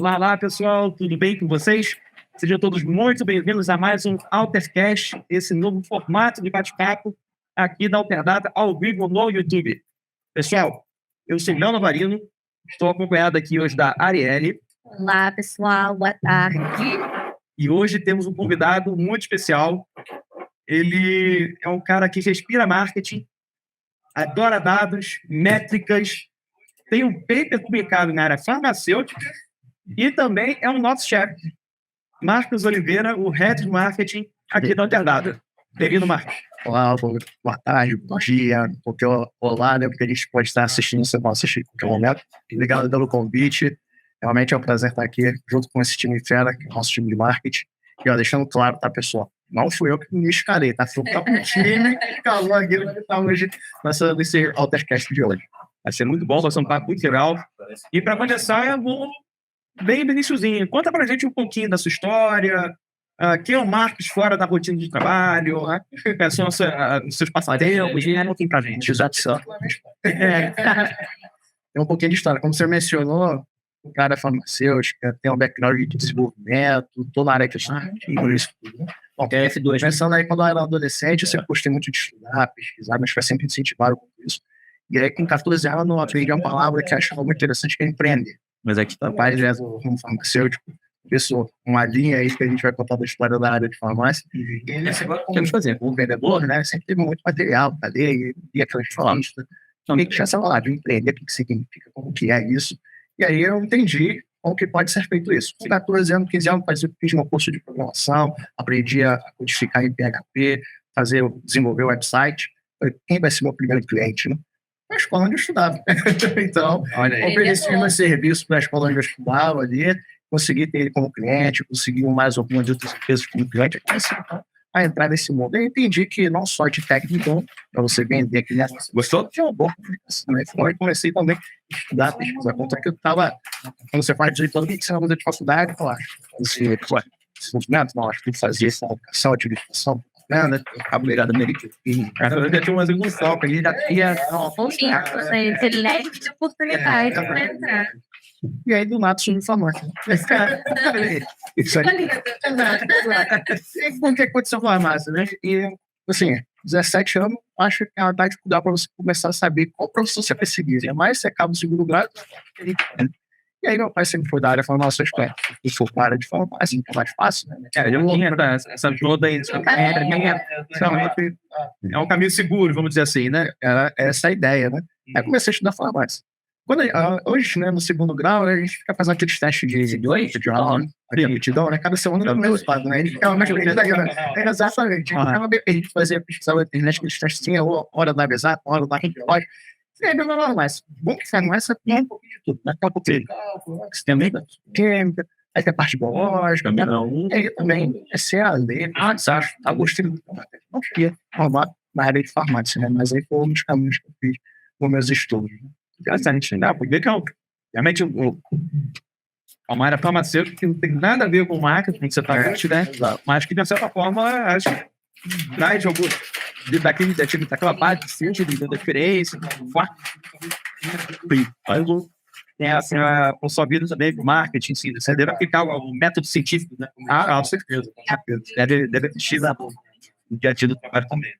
Olá, pessoal, tudo bem com vocês? Sejam todos muito bem-vindos a mais um Altercast, esse novo formato de bate-papo aqui da Alterdata ao vivo no YouTube. Pessoal, eu sou Léo Navarino, estou acompanhado aqui hoje da Arielle. Olá, pessoal, boa tarde. E hoje temos um convidado muito especial. Ele é um cara que respira marketing, adora dados, métricas, tem um paper publicado na área farmacêutica e também é o nosso chefe, Marcos Oliveira, o Head de Marketing aqui da Alterdata. Bem-vindo, Marcos. Olá, boa tarde, bom dia, porque olá, né, porque a gente pode estar assistindo, você pode assistir em qualquer momento. Obrigado pelo convite. Realmente é um prazer estar aqui junto com esse time fera, que é o nosso time de marketing. E ó, deixando claro, tá, pessoal? Não fui eu que me escalei, tá? Foi o time que escalou aqui que está hoje nesse Altercast de hoje. Vai ser muito bom, vai ser um papo muito legal. E para começar, eu vou bem no iniciozinho. Conta pra gente um pouquinho da sua história, quem é o Marcos fora da rotina de trabalho, quais são os seus passatempos, e não tem pra gente. Exato. Tem um pouquinho de história. Como você mencionou, o cara é farmacêutico, tem um background de desenvolvimento, tô na área de marketing, isso tudo. Bom, F2. Pensando aí, quando eu era adolescente, eu sempre gostei muito de estudar, pesquisar, mas foi sempre incentivado com isso. E aí, com 14 anos, eu aprendi uma palavra que eu achava muito interessante, que é empreender. Mas aqui tá pai direto como farmacêutico, pessoa, uma linha aí que a gente vai contar da história da área de farmácia. E ele agora, como fazer? O vendedor, né, sempre teve muito material para ler, e aquilo que falamos. Então, tem que já falar de empreender, o que significa, como que é isso. E aí eu entendi como que pode ser feito isso. Com 14 anos, 15 anos, fiz meu curso de programação, aprendi a codificar em PHP, desenvolver o website. Quem vai ser meu primeiro cliente, né? A escola onde eu estudava. Então, ofereci meu serviço para a escola onde eu estudava ali, consegui ter ele como cliente, consegui mais algumas outras empresas como cliente, a entrar nesse mundo. Eu entendi que não só de técnico, para você vender aqui, gostou? Tinha uma boa comunicação. Então, eu comecei também a estudar, pesquisar, conta que eu estava, quando você faz direito, o que você vai fazer de faculdade? Eu acho. Desenvolvimento, não, acho que tem que fazer essa educação, administração. Né? Cabeleirada americana. Eu já tinha uma evolução, que a gente já tinha. Excelente oportunidade para entrar. E aí, do nada, surgiu farmácia. Isso aí. O que aconteceu com a farmácia, né? E, assim, 17 anos, acho que é uma idade de para você começar a saber qual profissão você quer seguir. É mais você acaba no segundo grau. E aí, meu pai sempre foi da área farmacêutica. Eu sou para área de farmácia, é mais fácil, né? Eu não tinha essa ajuda aí. É um caminho seguro, vamos dizer assim, né? Era essa a ideia, né? Aí comecei a estudar farmácia. Hoje, né, no segundo grau, a gente fica fazendo aqueles testes de aula, né? Aptidão, né? Cada semana é o meu estado, né? A gente ficava mais exatamente. A gente fazia pesquisar na internet, aqueles testes, tinha hora da exata, hora da relógio. Mas bom que farmácia tem um pouquinho de tudo, né? Tem um pouquinho de cálculo, sistema química, aí tem a parte biológica, e aí também é CAD, tá gostando muito. Não queria formar na área de farmácia, né? Mas aí foi um dos caminhos que eu fiz com meus estudos. Interessante, né? Porque realmente é uma área farmacêutica que não tem nada a ver com marketing, que você está vendo, né? Mas que, de certa forma, acho que traz daquela parte de ciência, da diferença, tem a sua vida também, marketing, sim, você deve aplicar o método científico, né? Com certeza. Deve existir no dia a dia do trabalho também.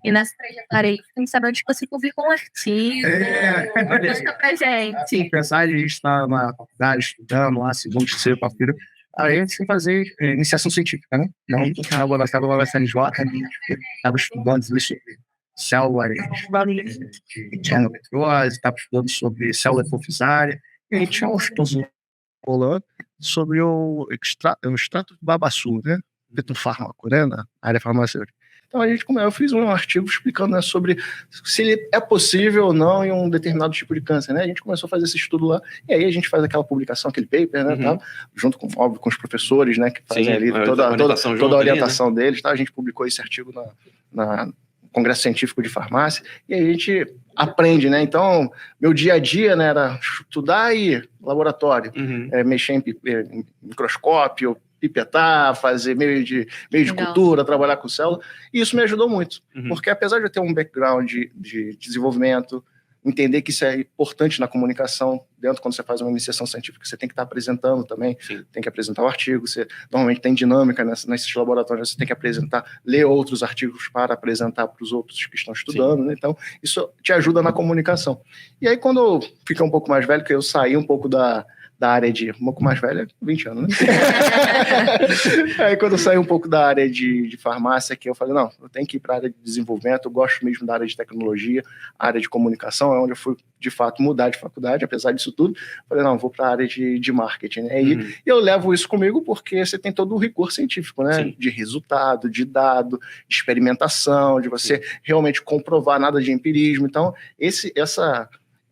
E nessa trajetória aí, tem que saber onde você publicou um artigo. Conta pra gente. Sim, apesar de a gente estar na faculdade, estudando lá, segundo, terceiro, quarto, aí a gente tem que fazer iniciação científica, né? Não, eu estava na FNJ, estava estudando sobre células de endometriose, estava estudando sobre célula hipofisária, e a gente tinha um estudo rolando sobre o extrato de babaçu, né? Fitofármaco, né? Na área farmacêutica. Então, eu fiz um artigo explicando, né, sobre se é possível ou não em um determinado tipo de câncer, né? A gente começou a fazer esse estudo lá, e aí a gente faz aquela publicação, aquele paper, né, tal, junto com, óbvio, com os professores, né, que fazem ali toda a orientação deles, tá? A gente publicou esse artigo no Congresso Científico de Farmácia, e aí a gente aprende, né? Então, meu dia a dia, né, era estudar e laboratório, mexer em microscópio, pipetar, fazer meio de cultura, trabalhar com célula, e isso me ajudou muito, porque apesar de eu ter um background de desenvolvimento, entender que isso é importante na comunicação, dentro quando você faz uma iniciação científica, você tem que estar apresentando também, tem que apresentar o artigo, você normalmente tem dinâmica nesses laboratórios, você tem que apresentar, ler outros artigos para apresentar para os outros que estão estudando, né? Então isso te ajuda na comunicação. E aí quando eu fiquei um pouco mais velho, que eu saí um pouco da área de, um pouco mais velha, 20 anos, né? Aí quando eu saí um pouco da área de farmácia, que eu falei, não, eu tenho que ir para a área de desenvolvimento, eu gosto mesmo da área de tecnologia, a área de comunicação, é onde eu fui, de fato, mudar de faculdade, apesar disso tudo, falei, não, vou para a área de marketing, né? E eu levo isso comigo porque você tem todo o rigor científico, né? De resultado, de dado, de experimentação, de você realmente comprovar nada de empirismo. Então,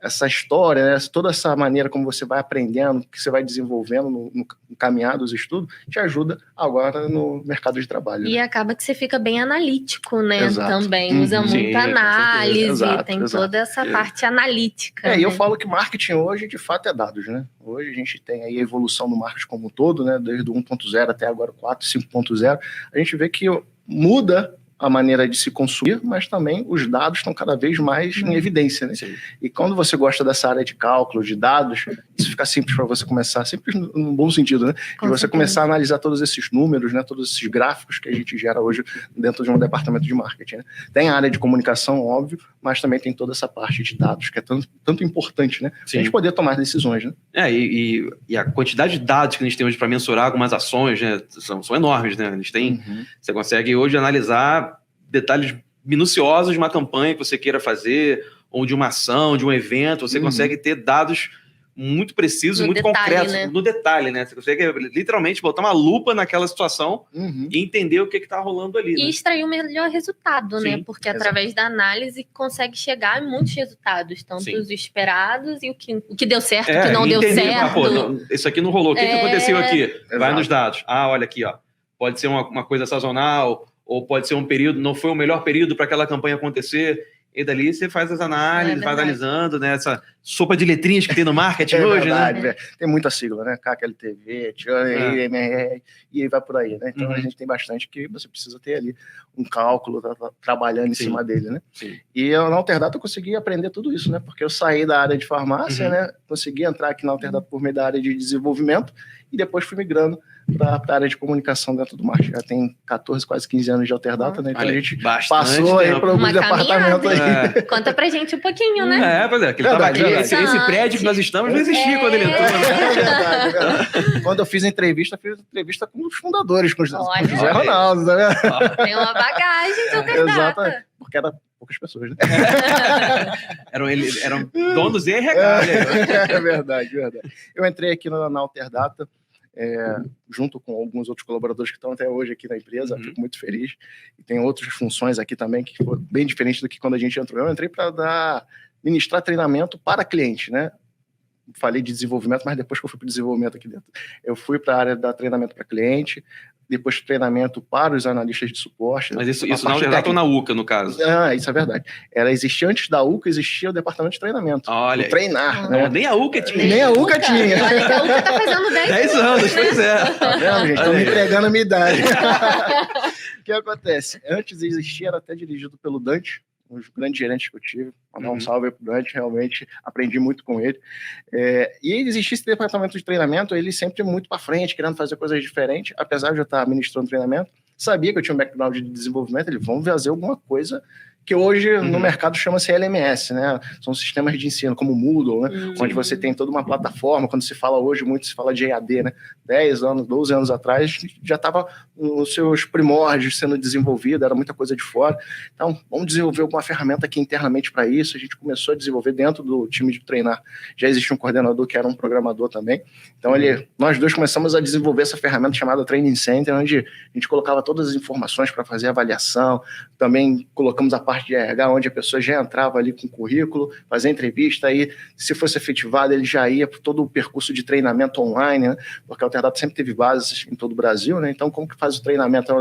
essa história, né, toda essa maneira como você vai aprendendo, que você vai desenvolvendo no caminhar dos estudos, te ajuda agora no mercado de trabalho. E acaba que você fica bem analítico, né? Exato. Também usa muita análise, tem toda essa parte analítica. E eu falo que marketing hoje, de fato, é dados, né? Hoje a gente tem aí a evolução do marketing como um todo, né? Desde o 1.0 até agora 4, 5.0, a gente vê que muda a maneira de se consumir, mas também os dados estão cada vez mais em evidência, né? E quando você gosta dessa área de cálculo, de dados, isso fica simples para você começar, simples no bom sentido, né? De você começar a analisar todos esses números, né? Todos esses gráficos que a gente gera hoje dentro de um departamento de marketing, né? Tem a área de comunicação, óbvio, mas também tem toda essa parte de dados, que é tanto importante, né? Para a gente poder tomar decisões, né? E a quantidade de dados que a gente tem hoje para mensurar algumas ações, né? São enormes, né? A gente tem, você consegue hoje analisar detalhes minuciosos de uma campanha que você queira fazer, ou de uma ação, de um evento, você consegue ter dados muito precisos, muito concretos, né? No detalhe, né? Você consegue literalmente botar uma lupa naquela situação e entender o que está rolando ali. E extrair o melhor resultado, né? Porque através da análise consegue chegar a muitos resultados, tanto os esperados e o que deu certo, o que não deu certo. Isso aqui não rolou, o que aconteceu aqui? Vai nos dados. Olha aqui, ó. Pode ser uma coisa sazonal, ou pode ser um período, não foi o melhor período para aquela campanha acontecer, e dali você faz as análises, vai analisando, né? Essa sopa de letrinhas que tem no marketing hoje, verdade, né? Tem muita sigla, né? KQLTV, MRR, e aí vai por aí, né? Então a gente tem bastante que você precisa ter ali um cálculo, trabalhando em cima dele, né? E eu, na Alterdata, eu consegui aprender tudo isso, né? Porque eu saí da área de farmácia, né? Consegui entrar aqui na Alterdata por meio da área de desenvolvimento, e depois fui migrando para a área de comunicação dentro do marketing. Já tem 14, quase 15 anos de Alterdata, né? Então a gente passou aí para alguns departamentos aí. Conta pra gente um pouquinho, né? Pois é, esse prédio que nós estamos não existia quando ele entrou. É verdade. Quando eu fiz entrevista com os fundadores, com o José Ronaldo. Tem uma bagagem de Alterdata. Exatamente, porque era poucas pessoas, né? eram donos e RH. É verdade. Eu entrei aqui na Alterdata, junto com alguns outros colaboradores que estão até hoje aqui na empresa, fico muito feliz. E tem outras funções aqui também que foram bem diferentes do que quando a gente entrou. Eu entrei para ministrar treinamento para cliente, né? Falei de desenvolvimento, mas depois que eu fui para o desenvolvimento aqui dentro, eu fui para a área da treinamento para cliente, depois treinamento para os analistas de suporte. Mas isso na Alterdata ou na UCA, no caso? Isso é verdade. Existia antes da UCA, existia o departamento de treinamento. Olha, treinar, né? Nem a UCA tinha. Nem a UCA tinha. Olha que a UCA tá fazendo 10 anos, pois é. Tá vendo, gente? Estão me entregando a minha idade. O que acontece? Antes existia, era até dirigido pelo Dante, um dos grandes gerentes que eu tive. Mandar um salve aí pro Dante, realmente aprendi muito com ele. E existia esse departamento de treinamento, ele sempre muito para frente, querendo fazer coisas diferentes, apesar de eu estar ministrando treinamento, sabia que eu tinha um background de desenvolvimento, ele vamos fazer alguma coisa que hoje no mercado chama-se LMS, né? São sistemas de ensino, como o Moodle, né? Onde você tem toda uma plataforma, quando se fala hoje, muito se fala de EAD, né? 10 anos, 12 anos atrás, já estava nos seus primórdios sendo desenvolvido, era muita coisa de fora. Então, vamos desenvolver alguma ferramenta aqui internamente para isso. A gente começou a desenvolver dentro do time de treinar. Já existia um coordenador que era um programador também. Então, nós dois começamos a desenvolver essa ferramenta chamada Training Center, onde a gente colocava todas as informações para fazer avaliação. Também colocamos a parte de RH, onde a pessoa já entrava ali com o currículo, fazia entrevista, aí se fosse efetivado, ele já ia para todo o percurso de treinamento online, né? Porque a Alterdata sempre teve bases em todo o Brasil, né? Então, como que faz o treinamento? É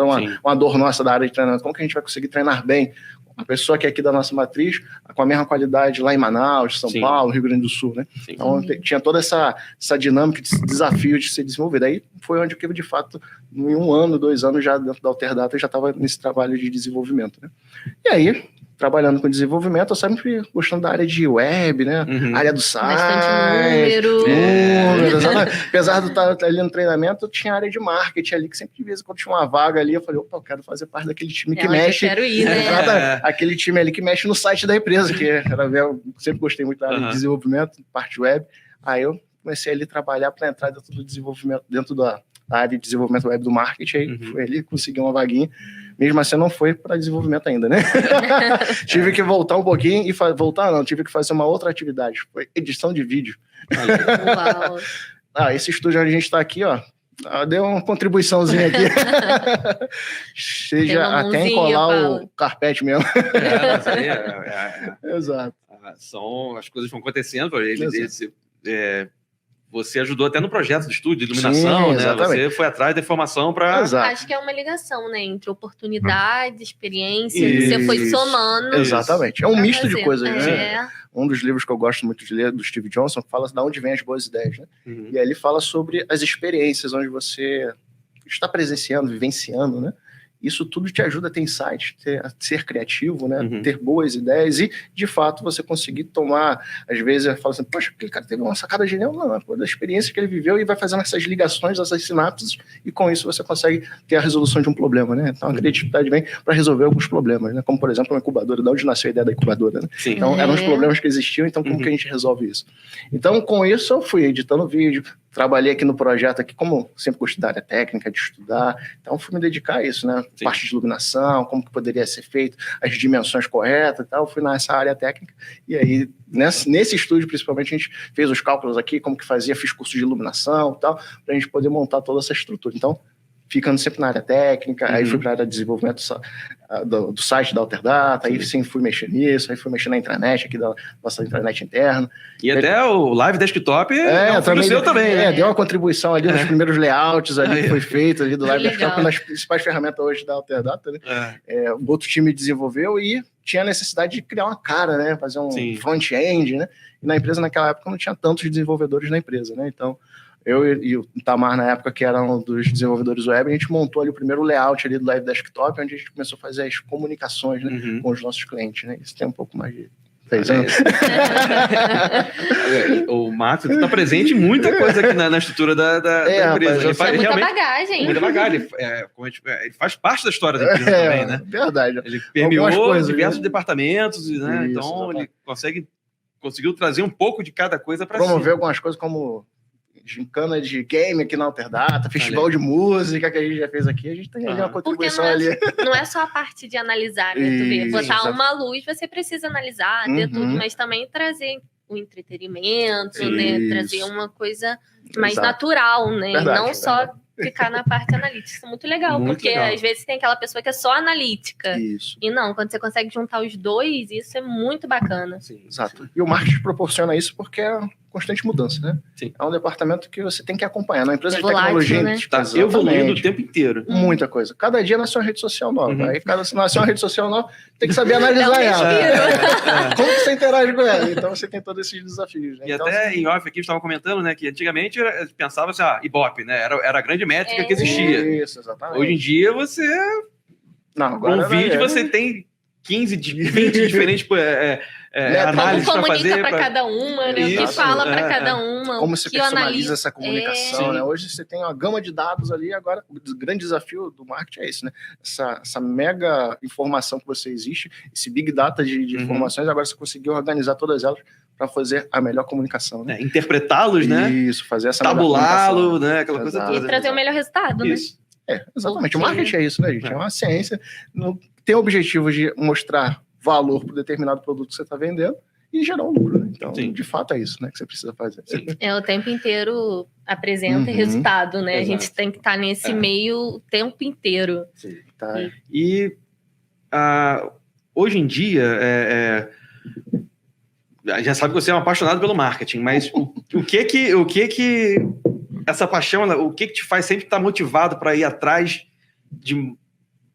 uma dor nossa da área de treinamento. Como que a gente vai conseguir treinar bem uma pessoa que é aqui da nossa matriz, com a mesma qualidade lá em Manaus, São Paulo, Rio Grande do Sul, né? Então, tinha toda essa dinâmica, esse desafio de ser desenvolvido. Aí foi onde eu, de fato, em 1 ano, 2 anos, já dentro da Alterdata, já estava nesse trabalho de desenvolvimento, né? E aí, trabalhando com desenvolvimento, eu sempre gostando da área de web, né? Área do site. Bastante números. Apesar de estar ali no treinamento, eu tinha área de marketing ali, que sempre de vez em quando tinha uma vaga ali, eu falei, opa, eu quero fazer parte daquele time que mexe. Eu quero ir, né? Aquele time ali que mexe no site da empresa, que eu sempre gostei muito da área de desenvolvimento, parte web. Aí eu comecei ali a trabalhar para entrar dentro do desenvolvimento, dentro da área de desenvolvimento web do marketing, aí foi ali, consegui uma vaguinha. Mesmo assim, não foi para desenvolvimento ainda, né? Tive que voltar um pouquinho e tive que fazer uma outra atividade. Foi edição de vídeo. Uau. Esse estúdio onde a gente está aqui, ó, deu uma contribuiçãozinha aqui. Seja até encolar o carpete mesmo. Exato. As coisas vão acontecendo. Você ajudou até no projeto do estúdio de iluminação, né? Você foi atrás da informação para... Acho que é uma ligação, né? Entre oportunidade, experiência, você foi somando. Exatamente. É um misto de coisas, né? né? Um dos livros que eu gosto muito de ler, do Steve Johnson, fala de onde vêm as boas ideias, né? E aí ele fala sobre as experiências onde você está presenciando, vivenciando, né? Isso tudo te ajuda a ter insight, a ser criativo, né? Ter boas ideias e, de fato, você conseguir tomar... Às vezes, eu falo assim, poxa, aquele cara teve uma sacada genial. Não, é da experiência que ele viveu e vai fazendo essas ligações, essas sinapses, e com isso você consegue ter a resolução de um problema, né? Então, a criatividade vem para resolver alguns problemas, né? Como, por exemplo, uma incubadora. De onde nasceu a ideia da incubadora, né? Sim. Então, eram os problemas que existiam, então como que a gente resolve isso? Então, com isso, eu fui editando vídeo, trabalhei aqui no projeto, aqui, como sempre gostei da área técnica, de estudar, então fui me dedicar a isso, né? Sim. Parte de iluminação, como que poderia ser feito, as dimensões corretas e tal, fui nessa área técnica, e aí, nesse estúdio, principalmente, a gente fez os cálculos aqui, como que fazia, fiz curso de iluminação e tal, para a gente poder montar toda essa estrutura. Então, ficando sempre na área técnica, aí fui para a área de desenvolvimento do site da Alterdata, aí sim fui mexer nisso, aí fui mexer na intranet aqui da nossa intranet interna. E até o Live Desktop também, seu também, né? Deu uma contribuição ali nos primeiros layouts ali que foi feito ali do Live Desktop, nas principais ferramentas hoje da Alterdata, né? O outro time desenvolveu e tinha a necessidade de criar uma cara, né? Fazer um front-end, né? E na empresa, naquela época, não tinha tantos desenvolvedores na empresa, né? Então, eu e o Tamar, na época, que era um dos desenvolvedores web, a gente montou ali o primeiro layout ali do Live Desktop, onde a gente começou a fazer as comunicações, né, com os nossos clientes, né? Isso tem um pouco mais de 6 anos. O Márcio está presente em muita coisa aqui na estrutura da empresa. Ele faz muita bagagem. Muita bagagem. Ele faz parte da história da empresa também, né? Verdade. Ele permeou diversos departamentos, né? Isso, então ele conseguiu trazer um pouco de cada coisa para promover algumas coisas como gincana de game aqui na Alterdata, festival de música que a gente já fez aqui, a gente tem ali uma contribuição ali. Não é só a parte de analisar, né? Tu vê, botar uma luz, você precisa analisar, ter tudo, mas também trazer o entretenimento, né? Trazer uma coisa mais natural, né? Verdade, não só ficar na parte analítica. Isso é muito legal, porque às vezes tem aquela pessoa que é só analítica. Isso. E não, quando você consegue juntar os dois, isso é muito bacana. Sim, exato. E o marketing proporciona isso porque é constante mudança, né? Sim. É um departamento que você tem que acompanhar. Na empresa de tecnologia, né? Está evoluindo o tempo inteiro. Muita coisa. Cada dia nasce uma rede social nova. Aí, cada nasce uma rede social nova, tem que saber analisar ela. Como que você interage com ela? Então, você tem todos esses desafios. Né? E então, até em off aqui, estava comentando, né, que antigamente pensava assim, Ibope, né? Era a grande métrica que existia. Isso, exatamente. Hoje em dia, você... agora com vídeo, você tem 15, 20 diferentes análises para fazer. Como comunica para cada uma, né? O que fala para cada uma. Como você personaliza essa comunicação, né? Hoje você tem uma gama de dados ali, agora o grande desafio do marketing é esse, né? Essa mega informação que você existe, esse big data de informações, agora você conseguiu organizar todas elas para fazer a melhor comunicação, né? Interpretá-los, né? Isso, fazer essa tabulá-lo, né? Aquela coisa toda. E trazer o melhor resultado, né? Isso. Exatamente. O marketing é isso, né, gente? É uma ciência. Tem o objetivo de mostrar valor para determinado produto que você está vendendo e gerar um lucro, né? Então, de fato, é isso, né, que você precisa fazer. O tempo inteiro apresenta resultado, né? Exato. A gente tem que estar nesse meio o tempo inteiro. Sim. Tá. E hoje em dia, já sabe que você é um apaixonado pelo marketing, mas o que essa paixão, o que te faz sempre estar motivado para ir atrás de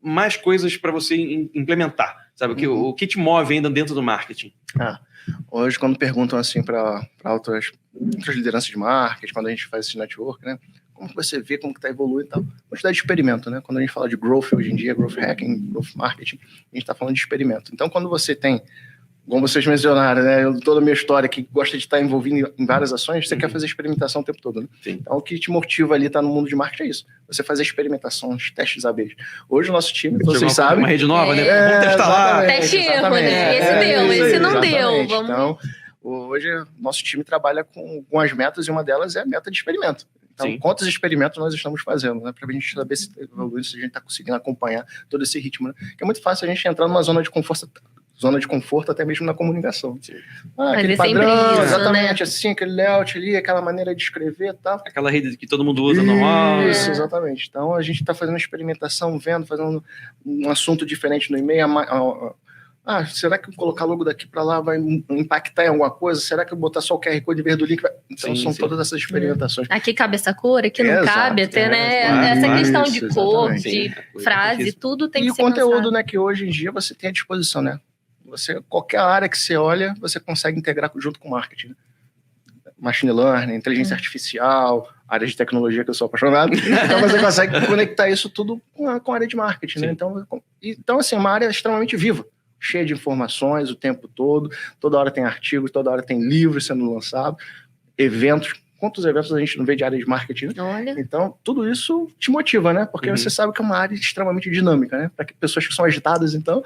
mais coisas para você implementar, sabe? O que te move ainda dentro do marketing? Hoje, quando perguntam assim para outras lideranças de marketing, quando a gente faz esse network, né? como que você vê, como que está evoluindo e tal. Quantidade de experimento, né? Quando a gente fala de growth hoje em dia, growth hacking, growth marketing, a gente está falando de experimento. Então, quando você tem, como vocês mencionaram, né? Toda a minha história que gosta de estar envolvido em várias ações, você quer fazer experimentação o tempo todo, né? Sim. Então, o que te motiva ali, tá no mundo de marketing é isso. Você fazer experimentações, testes AB. Hoje o nosso time, vocês sabem... Uma rede nova, né? Vamos testar lá. Teste e erro, né? Esse deu, esse não deu. Vamos... Então, hoje o nosso time trabalha com as metas e uma delas é a meta de experimento. Então, Sim. quantos experimentos nós estamos fazendo, né? Para a gente saber se a gente está conseguindo acompanhar todo esse ritmo, né? Que é muito fácil a gente entrar numa zona de conforto até mesmo na comunicação. Aquele padrão, isso, exatamente, né? assim, aquele layout ali, aquela maneira de escrever e tal. Aquela rede que todo mundo usa normal. Isso, exatamente. Então, a gente está fazendo experimentação, fazendo um assunto diferente no e-mail. Será que colocar logo daqui para lá vai impactar em alguma coisa? Será que eu botar só o QR Code em vez do link? Então, são todas essas experimentações. Aqui cabe essa cor, aqui não cabe, até, né? Essa questão de cor, de frase, tudo tem que ser E o conteúdo, pensado. né, que hoje em dia você tem à disposição, né? Qualquer área que você olha, você consegue integrar junto com o marketing. Né? Machine learning, inteligência artificial, área de tecnologia que eu sou apaixonado. Então você consegue conectar isso tudo com a área de marketing, né? Então, assim, é uma área extremamente viva, cheia de informações o tempo todo, toda hora tem artigos, toda hora tem livros sendo lançados, eventos. Quantos eventos a gente não vê de área de marketing? Né? Olha. Então, tudo isso te motiva, né? Porque você sabe que é uma área extremamente dinâmica, né? Para pessoas que são agitadas, então...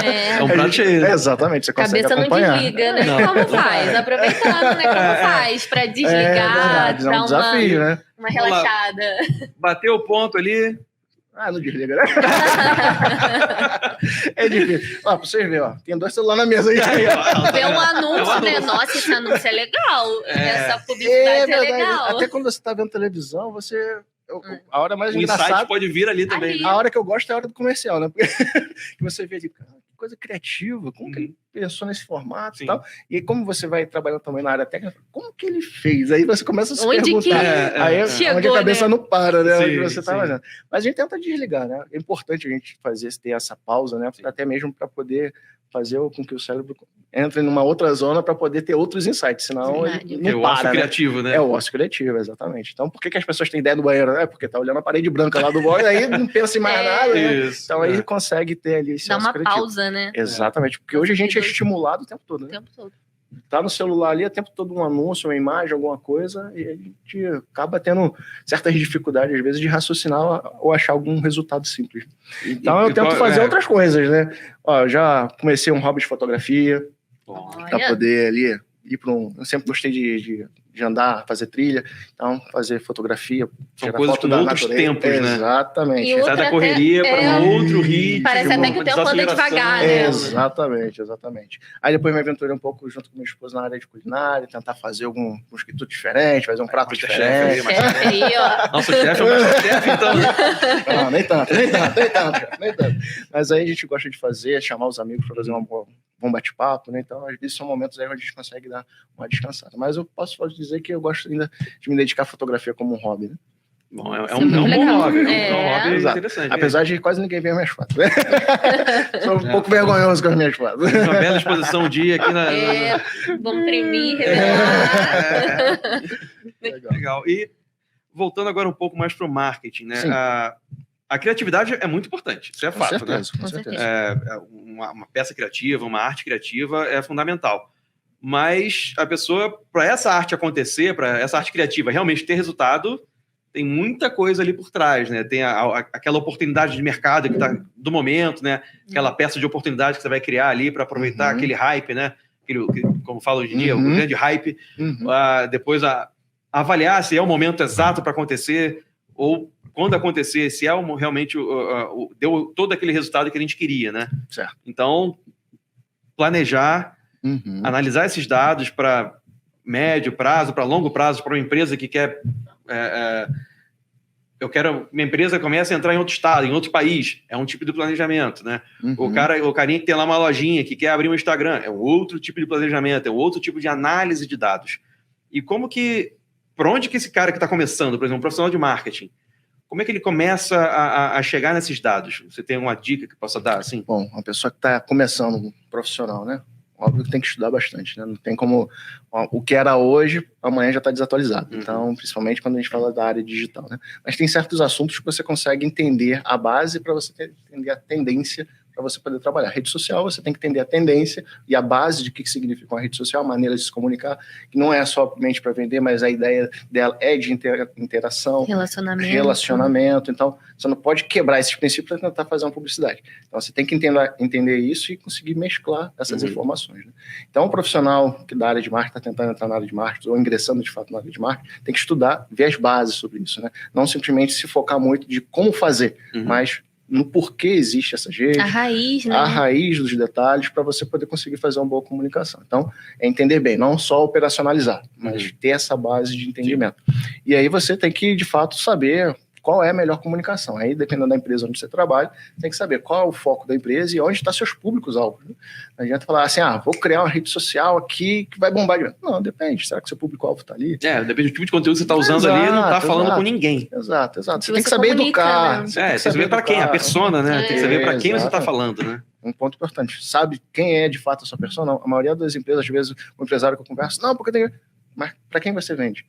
É um prato cheio. Exatamente, você consegue cabeça acompanhar. Não desliga, né? Como faz? Aproveitando, né? Como faz? Para desligar, é um desafio, né? uma relaxada. Bateu o ponto ali. Não desliga, né? É difícil. Pra vocês verem, ó. Tem 2 celulares na mesa aí. Vê um anúncio, né? Nossa, esse anúncio é legal. Essa publicidade é legal. Até quando você tá vendo televisão, a hora mais O insight engraçada... pode vir ali também. Ali. Né? A hora que eu gosto é a hora do comercial, né? Porque que você vê ali, cara, que coisa criativa, como que ele pensou nesse formato e tal. E como você vai trabalhando também na área técnica, como que ele fez? Aí você começa a se perguntar. Aí chegou, onde a cabeça né? não para, né? Sim, onde você tá fazendo. Mas a gente tenta desligar, né? É importante a gente ter essa pausa, né? Até mesmo para poder fazer com que o cérebro entre numa outra zona para poder ter outros insights, senão ele não o para, ócio criativo, né? É o ócio criativo, exatamente. Então, por que as pessoas têm ideia do banheiro? Porque tá olhando a parede branca lá do banheiro, aí não pensa em mais nada, né? Isso, Então aí consegue ter ali esse Dá ócio uma criativo. pausa, né? Exatamente, porque hoje a gente é estimulado o tempo todo, O né? tempo todo. Tá no celular ali, o tempo todo um anúncio, uma imagem, alguma coisa, e a gente acaba tendo certas dificuldades, às vezes, de raciocinar ou achar algum resultado simples. Então eu tento fazer outras coisas, né? Ó, eu já comecei um hobby de fotografia, para poder ali ir para um... Eu sempre gostei de andar, fazer trilha, então fazer fotografia. São coisas com outros tempos, né? Exatamente. Sai da correria para um outro ritmo. Parece até que o tempo anda devagar, né? Exatamente. Aí depois me aventurei um pouco junto com minha esposa na área de culinária, tentar fazer um quitute diferente, fazer um prato diferente. Aí, ó. Nossa, o chefe é o Masterchef, então. Não, nem tanto. Mas aí a gente gosta de fazer, chamar os amigos para fazer um bom bate-papo, né? Então, às vezes são momentos aí onde a gente consegue dar uma descansada. Mas eu posso dizer que eu gosto ainda de me dedicar à fotografia como um hobby, né? Bom, é um bom hobby. É um hobby interessante. Apesar de quase ninguém ver minhas fotos, né? Sou um pouco vergonhoso com as minhas fotos. Uma bela exposição um dia aqui na... Vamos imprimir, revelar. Legal. E voltando agora um pouco mais para o marketing, né? A criatividade é muito importante, isso é fato, né? Com certeza. Uma peça criativa, uma arte criativa é fundamental. Mas a pessoa, para essa arte acontecer, para essa arte criativa realmente ter resultado, tem muita coisa ali por trás, né? Tem aquela oportunidade de mercado que tá do momento, né? Aquela peça de oportunidade que você vai criar ali para aproveitar aquele hype, né? Como fala hoje em dia, o grande hype. Depois avaliar se é o momento exato para acontecer ou quando acontecer, se é realmente deu todo aquele resultado que a gente queria, né? Certo. Então, planejar, analisar esses dados para médio prazo, para longo prazo, para uma empresa que quer... minha empresa começa a entrar em outro estado, em outro país, é um tipo de planejamento, né? O carinha que tem lá uma lojinha, que quer abrir um Instagram, é um outro tipo de planejamento, é um outro tipo de análise de dados. E por onde que esse cara que está começando, por exemplo, um profissional de marketing, como é que ele começa a chegar nesses dados? Você tem uma dica que possa dar, assim? Bom, uma pessoa que está começando, um profissional, né? óbvio que tem que estudar bastante, né? Não tem como... O que era hoje, amanhã já está desatualizado. Então, principalmente quando a gente fala da área digital, né? Mas tem certos assuntos que você consegue entender a base para você entender a tendência para você poder trabalhar. Rede social, você tem que entender a tendência e a base de que significa uma rede social, a maneira de se comunicar, que não é somente para vender, mas a ideia dela é de interação, relacionamento. Então, você não pode quebrar esses princípios para tentar fazer uma publicidade. Então, você tem que entender isso e conseguir mesclar essas informações. Né? Então, um profissional que da área de marketing está tentando entrar na área de marketing ou ingressando de fato na área de marketing, tem que estudar, ver as bases sobre isso. Né? Não simplesmente se focar muito de como fazer, mas no porquê existe essa rede, a raiz, né? A raiz dos detalhes para você poder conseguir fazer uma boa comunicação. Então, é entender bem, não só operacionalizar, mas ter essa base de entendimento. E aí você tem que, de fato, saber qual é a melhor comunicação. Aí, dependendo da empresa onde você trabalha, tem que saber qual é o foco da empresa e onde estão seus públicos-alvos. Né? Não adianta falar assim, vou criar uma rede social aqui que vai bombar. Não, depende. Será que seu público-alvo está ali? Depende do tipo de conteúdo que você está usando ali, não está falando com ninguém. Exato. Você tem que saber educar. Né? Você tem que saber para quem, a persona, né? Tem que saber para quem você está falando, né? Um ponto importante. Sabe quem é de fato a sua persona? Não. A maioria das empresas, às vezes, o empresário que eu converso, não, porque tem... Mas para quem você vende?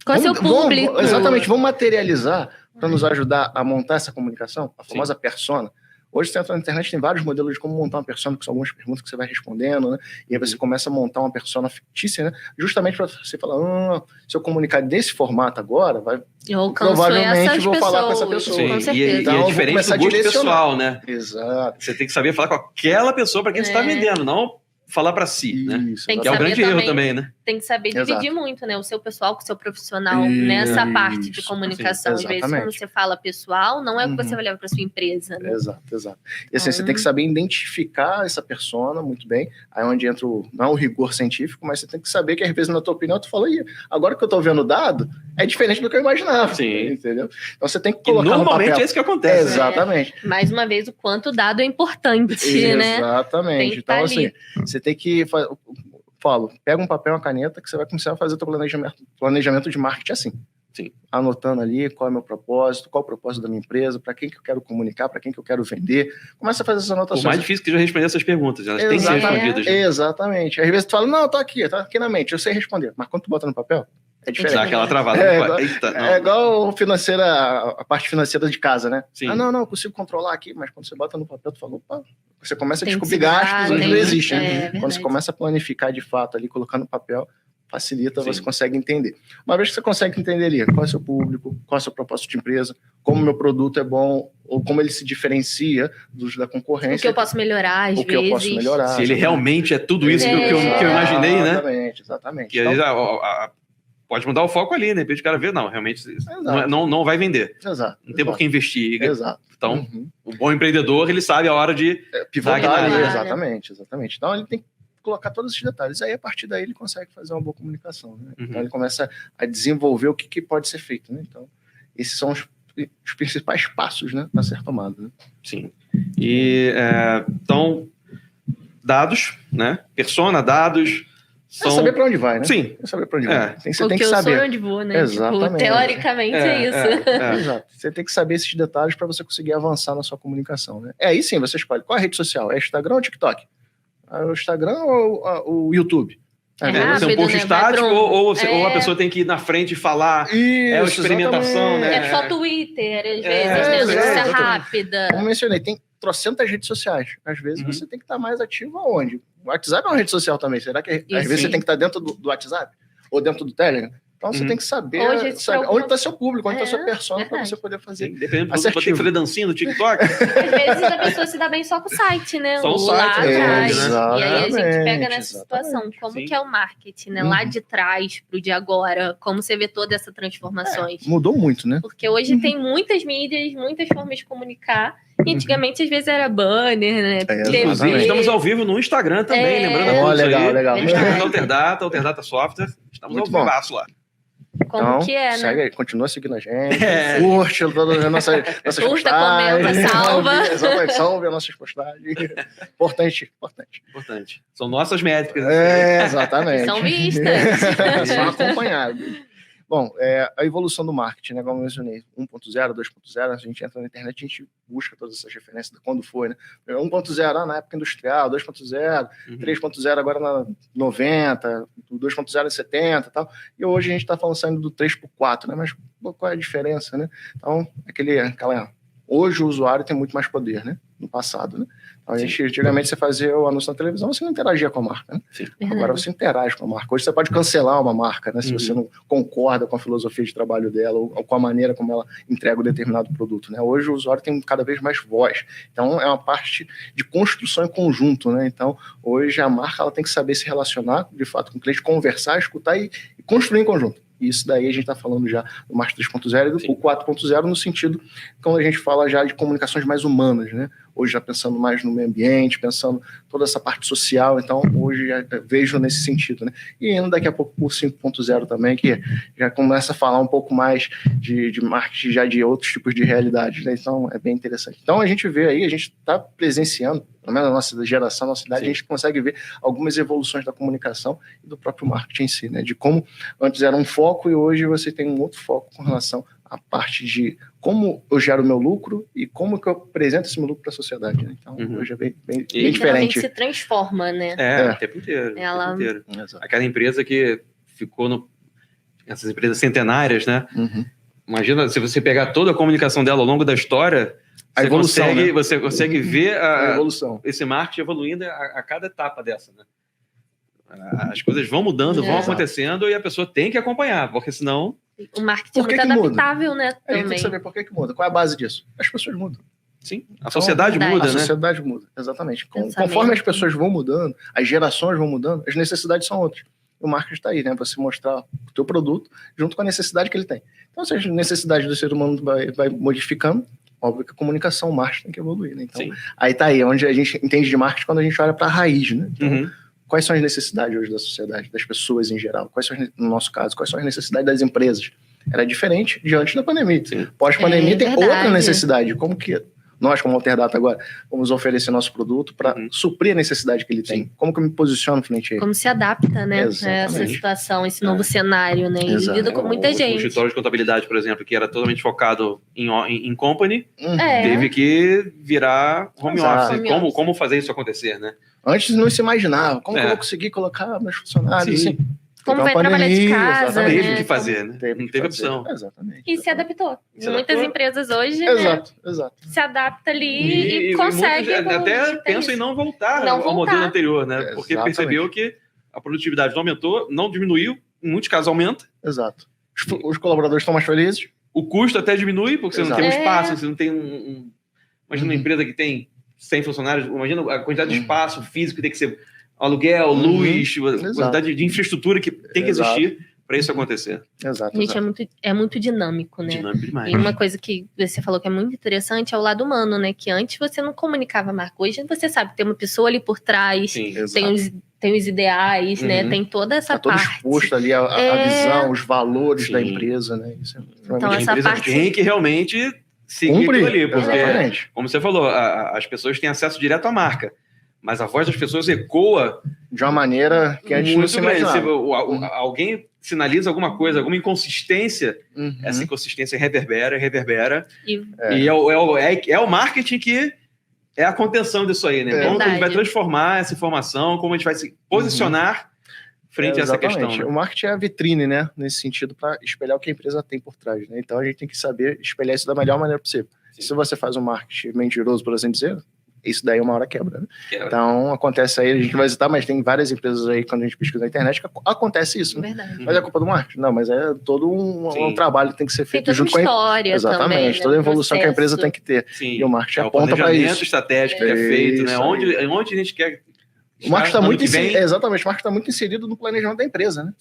Qual é o seu público? Exatamente, vamos materializar para nos ajudar a montar essa comunicação, a famosa persona. Hoje você entra na internet, tem vários modelos de como montar uma persona, que são algumas perguntas que você vai respondendo, né? E aí você começa a montar uma persona fictícia, né? Justamente para você falar, se eu comunicar desse formato agora, provavelmente vou falar com essa pessoa. Sim, com certeza. Então, é diferente do gosto pessoal, né? Exato. Você tem que saber falar com aquela pessoa para quem você está vendendo, não falar para si, né? Tem que é o grande erro também, né? Tem que saber dividir muito, né? O seu pessoal com o seu profissional nessa parte de comunicação. Às vezes, quando você fala pessoal, não é o que você vai levar para sua empresa, né? Exato. E assim, você tem que saber identificar essa persona muito bem. Aí é onde entra não o rigor científico, mas você tem que saber que, às vezes, na tua opinião, tu fala, agora que eu tô vendo o dado, é diferente do que eu imaginava. Sim. Entendeu? Então você tem que colocar normalmente no papel. É isso que acontece. Exatamente. Mais uma vez, o quanto o dado é importante, né? Exatamente. Então, assim, você tem que fazer... pega um papel e uma caneta que você vai começar a fazer o teu planejamento de marketing assim. Sim. Anotando ali qual é o meu propósito, qual é o propósito da minha empresa, para quem que eu quero comunicar, para quem que eu quero vender. Começa a fazer essas anotações. O mais difícil que já responder essas perguntas, elas têm que ser respondidas. Exatamente. Às vezes tu fala, não, tá aqui na mente, eu sei responder. Mas quando tu bota no papel, é diferente. Dá aquela travada. É igual a parte financeira de casa, né? Sim. Não, eu consigo controlar aqui, mas quando você bota no papel, tu fala, opa, você começa a descobrir gastos onde não existem. Quando você começa a planificar de fato ali, colocar no papel, facilita, você consegue entender. Uma vez que você consegue entender ali qual é o seu público, qual é o seu propósito de empresa, como o meu produto é bom, ou como ele se diferencia dos da concorrência. O que eu posso melhorar, às vezes. Eu posso melhorar. Se ele realmente é tudo isso que eu imaginei, né? Exatamente. Que então, pode mudar o foco ali, né? De repente o cara vê, não, realmente não vai vender. Exato. Não tem por que investir. Exato. Então, o bom empreendedor, ele sabe a hora de pivotar ali. Exatamente. Então, ele tem que colocar todos esses detalhes. Aí, a partir daí, ele consegue fazer uma boa comunicação. Né? Então, ele começa a desenvolver o que pode ser feito. Né? Então, esses são os principais passos, né, a ser tomado. Né? Sim. E, então, dados, né? Persona, dados... É saber para onde vai, né? Sim. É saber para onde vai. Você tem que saber. Eu sou onde vou, né? Exatamente. Tipo, teoricamente é isso. Exato. Você tem que saber esses detalhes para você conseguir avançar na sua comunicação, né? Aí sim, você escolhe qual é a rede social. É Instagram ou TikTok? O Instagram ou o YouTube? Você é um post estático ou a pessoa tem que ir na frente e falar. Isso, uma experimentação, né? É só Twitter, às vezes, notícia rápida. Como mencionei, tem trocentas redes sociais. Às vezes você tem que estar mais ativo aonde? O WhatsApp é uma rede social também. Será que às vezes você tem que estar dentro do WhatsApp? Ou dentro do Telegram? Então você tem que saber onde está seu público, onde está sua persona, para você poder fazer. Dependendo do que fazer dancinha no TikTok. Às vezes a pessoa se dá bem só com o site, né? Só o lá site, atrás. né? E aí a gente pega nessa situação. Como que é o marketing, né? Lá de trás pro de agora. Como você vê todas essas transformações. Mudou muito, né? Porque hoje tem muitas mídias, muitas formas de comunicar. E antigamente, às vezes, era banner, né? Inclusive, estamos ao vivo no Instagram também, lembrando a todos legal. No Instagram da Alterdata Software. Estamos ao vivaço lá. Como então, que é, segue né? aí, continua seguindo a gente, curte todas as nossas postagens. Curta, comenta, salva. Exatamente, salve as nossas postagens. Importante. São nossas métricas. Exatamente. São vistas. São acompanhadas. Bom, a evolução do marketing, né, como eu mencionei, 1.0, 2.0, a gente entra na internet, a gente busca todas essas referências de quando foi, né? 1.0 na época industrial, 2.0, 3.0 agora na 90, 2.0 em 70 e tal, e hoje a gente está falando saindo do 3 para o 4, né? Mas qual é a diferença, né? Então, hoje o usuário tem muito mais poder, né? No passado, né? Então, antigamente você fazia o anúncio na televisão, você não interagia com a marca, né? Agora você interage com a marca. Hoje você pode cancelar uma marca, né? Se você não concorda com a filosofia de trabalho dela ou com a maneira como ela entrega um determinado produto, né? Hoje o usuário tem cada vez mais voz. Então é uma parte de construção em conjunto, né? Então hoje a marca ela tem que saber se relacionar de fato com o cliente, conversar, escutar e construir em conjunto. Isso daí a gente está falando já do marketing 3.0 e do 4.0 no sentido quando a gente fala já de comunicações mais humanas, né? Hoje já pensando mais no meio ambiente, pensando toda essa parte social, então hoje já vejo nesse sentido, né? E indo daqui a pouco por 5.0 também, que já começa a falar um pouco mais de marketing já de outros tipos de realidades, né? Então é bem interessante. Então a gente vê aí, a gente está presenciando, pelo menos na nossa geração, na nossa cidade, a gente consegue ver algumas evoluções da comunicação e do próprio marketing em si, né? De como antes era um foco e hoje você tem um outro foco com relação à parte de como eu gero o meu lucro e como que eu apresento esse meu lucro para a sociedade, né? Então hoje é bem diferente. Se transforma, né? O tempo inteiro. Ela... O tempo inteiro. Aquela empresa que ficou essas empresas centenárias, né? Imagina, se você pegar toda a comunicação dela ao longo da história, você consegue ver a evolução. Esse marketing evoluindo a cada etapa dessa, né? As coisas vão mudando, vão acontecendo e a pessoa tem que acompanhar, porque senão... O marketing é muito adaptável, né? A gente tem que saber por que muda. Qual é a base disso? As pessoas mudam. Sim, a sociedade muda, né? A sociedade muda, exatamente. Conforme as pessoas vão mudando, as gerações vão mudando, as necessidades são outras. O marketing está aí, né? Você mostrar o teu produto junto com a necessidade que ele tem. Então, se a necessidade do ser humano vai modificando, óbvio que a comunicação, o marketing tem que evoluir, né? Então, aí tá aí, onde a gente entende de marketing quando a gente olha para a raiz, né? Então, quais são as necessidades hoje da sociedade, das pessoas em geral? Quais são, no nosso caso, quais são as necessidades das empresas? Era diferente de antes da pandemia. Pós-pandemia tem outra necessidade. Como que nós, como Alterdata agora, vamos oferecer nosso produto para suprir a necessidade que ele tem? Como que eu me posiciono frente a ele? Como se adapta, né? Essa situação, esse novo cenário, né? E lida com muita gente. O escritório de contabilidade, por exemplo, que era totalmente focado em company, teve que virar home office. Como fazer isso acontecer, né? Antes não se imaginava. Como que eu vou conseguir colocar meus funcionários assim? Como vai trabalhar de casa, né? Teve que fazer, né? Não teve opção. Exatamente. E se adaptou. Muitas empresas hoje, exato. se adapta ali e consegue... Até pensam em não voltar ao modelo anterior, né? Porque percebeu que a produtividade não aumentou, não diminuiu, em muitos casos aumenta. Exato. Os colaboradores estão mais felizes. O custo até diminui, porque você não tem um espaço, você não tem Imagina uma empresa que tem 100 funcionários, imagina a quantidade de espaço físico que tem que ser aluguel, luz, quantidade de infraestrutura que tem que existir para isso acontecer. Gente, é muito dinâmico, né? Dinâmico demais. E uma coisa que você falou que é muito interessante é o lado humano, né? Que antes você não comunicava a marca. Hoje você sabe que tem uma pessoa ali por trás, tem os ideais, né? Tem toda essa parte. Todo exposto ali a visão, os valores da empresa, né? Isso então, a empresa tem que realmente seguir aquilo ali, porque, como você falou, as pessoas têm acesso direto à marca. Mas a voz das pessoas ecoa de uma maneira que a gente não se imaginava. Alguém sinaliza alguma coisa, alguma inconsistência, essa inconsistência reverbera. E é o marketing que é a contenção disso aí, né? Como a gente vai transformar essa informação, como a gente vai se posicionar frente a essa questão. Né? O marketing é a vitrine, né? Nesse sentido, para espelhar o que a empresa tem por trás. Né? Então a gente tem que saber espelhar isso da melhor maneira possível. Se você faz um marketing mentiroso, por assim dizer, isso daí uma hora quebra, né? Então, acontece aí, a gente vai visitar, mas tem várias empresas aí, quando a gente pesquisa na internet, que acontece isso, né? Verdade. Mas é culpa do marketing? Não, mas é todo um trabalho que tem que ser feito junto com a história. Exatamente, também, toda a evolução que a empresa tem que ter. Sim. E o marketing aponta para isso. O planejamento estratégico que é feito, né? Onde a gente quer... O marketing está muito inserido, exatamente, o marketing está muito inserido no planejamento da empresa, né?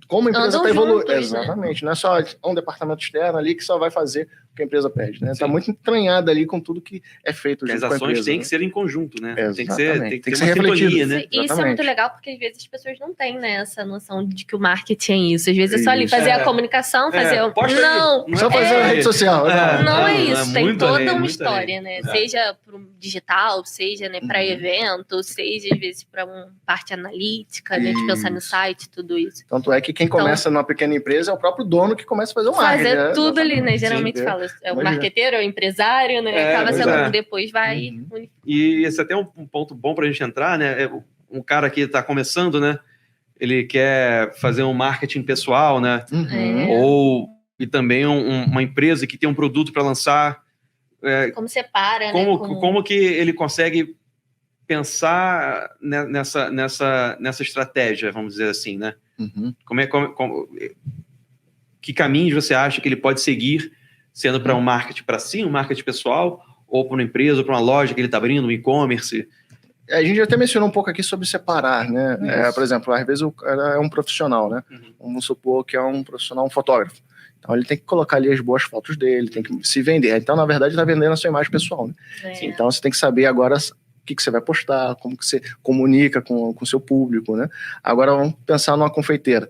Como a empresa está evoluindo. Exatamente, não é só um departamento externo ali que só vai fazer que a empresa pede, né? Sim. Está muito entranhada ali com tudo que é feito. As junto com a ações empresa, têm né? que ser em conjunto, né? Tem que Exatamente. ter Tem que uma ser refletido. sintonia, né? Isso é muito Exatamente. legal, porque às vezes as pessoas não têm, né, essa noção de que o marketing é isso. Às vezes é só ali Isso. fazer É. a comunicação, fazer o... posta aí. Não, Não é Só fazer posta a aí. rede social. né? não é isso. Tem muito toda além, uma muito história, além. né? Exato. Seja para um digital, seja, né, para Uhum. evento, seja às vezes para uma parte analítica, a gente pensar no Isso. site, tudo isso. Tanto é que quem Então- começa numa pequena empresa é o próprio dono que começa a fazer o marketing. Fazer né? tudo ali, né? Sim, Geralmente é. fala, é o Imagina. marqueteiro, é o empresário, né? Acaba pois sendo é. depois vai... Uhum. E esse é até um ponto bom para a gente entrar, né? Um cara que está começando, né? Ele quer fazer um marketing pessoal, né? Uhum. E também uma empresa que tem um produto para lançar. Como separa, né? Como que ele consegue pensar nessa estratégia, vamos dizer assim, né? Uhum. Que caminhos você acha que ele pode seguir, sendo para um marketing para si, um marketing pessoal, ou para uma empresa, ou para uma loja que ele está abrindo, um e-commerce? A gente até mencionou um pouco aqui sobre separar, né? Por exemplo, às vezes o cara é um profissional, né? Uhum. Vamos supor que é um profissional, um fotógrafo. Então ele tem que colocar ali as boas fotos dele, tem que se vender. Então, na verdade, está vendendo a sua imagem pessoal, né? Então você tem que saber agora o que você vai postar, como que você comunica com o seu público, né? Agora vamos pensar numa confeiteira.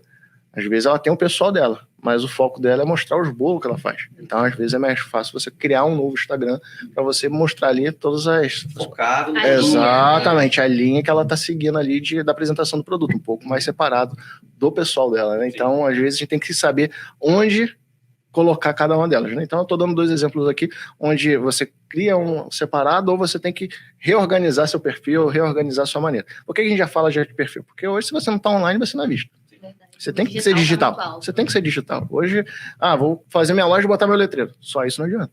Às vezes ela tem o pessoal dela, mas o foco dela é mostrar os bolos que ela faz. Então, às vezes é mais fácil você criar um novo Instagram para você mostrar ali todas as... Focado no A linha. Exatamente, a linha que ela está seguindo ali da apresentação do produto, um pouco mais separado do pessoal dela, né? Então, às vezes a gente tem que saber onde colocar cada uma delas, né? Então, eu estou dando 2 exemplos aqui, onde você cria um separado ou você tem que reorganizar seu perfil, reorganizar sua maneira. Por que a gente já fala de perfil? Porque hoje, se você não está online, você não é visto. Você tem que ser digital. Você tem que ser digital. Hoje, vou fazer minha loja e botar meu letreiro. Só isso não adianta.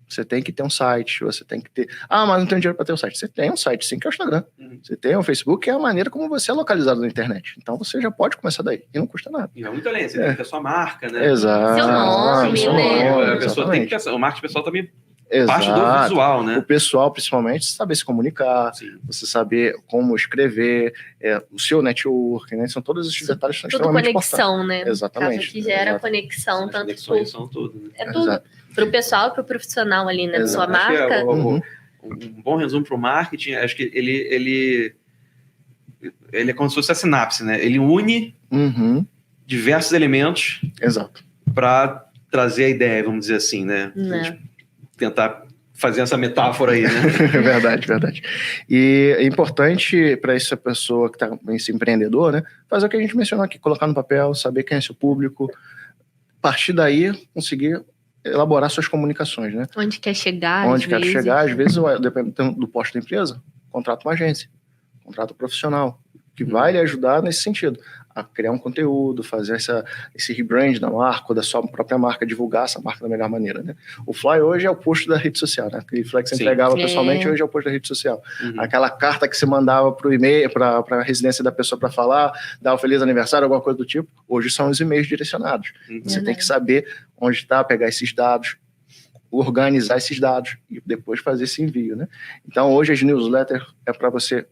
Você tem que ter um site, você tem que ter... mas não tenho dinheiro para ter um site. Você tem um site, sim, que é o Instagram. Uhum. Você tem o Facebook, que é a maneira como você é localizado na internet. Então, você já pode começar daí. E não custa nada. E vai muito além, você tem que ter a sua marca, né? Exato. Seu nome, Seu né? nome, a pessoa tem que Exatamente. pensar. O marketing pessoal também Exato. parte do visual, né? O pessoal, principalmente, saber se comunicar, Sim. você saber como escrever, o seu network, né? São todos esses detalhes que são Tudo extremamente conexão, né? Exatamente. Caso que gera Exato. conexão, As tanto conexões são tudo, né? é tudo. Para o pessoal e para o profissional ali, né? Da sua Exato. Acho que marca. um bom resumo para o marketing, acho que ele é como se fosse a sinapse, né? Ele une Uhum. diversos elementos Exato. para trazer a ideia, vamos dizer assim, né? Né. A gente tentar fazer essa metáfora aí, né? Verdade, verdade. E é importante para essa pessoa que está, esse empreendedor, né? Fazer o que a gente mencionou aqui, colocar no papel, saber quem é seu público, a partir daí conseguir elaborar suas comunicações, né? Onde quer chegar, Onde às quer vezes. chegar, às vezes, dependendo do posto da empresa, contrata uma agência, contrata um profissional, que vai lhe ajudar nesse sentido, a criar um conteúdo, fazer esse rebrand da marca, ou da sua própria marca, divulgar essa marca da melhor maneira, né? O Fly hoje é o posto da rede social, né? Aquele Fly que você Sim. entregava pessoalmente, hoje é o posto da rede social. Uhum. Aquela carta que você mandava para o e-mail, para a residência da pessoa para falar, dar um feliz aniversário, alguma coisa do tipo, hoje são os e-mails direcionados. Uhum. Você tem que saber onde está, pegar esses dados, organizar esses dados e depois fazer esse envio, né? Então, hoje as newsletters é para você...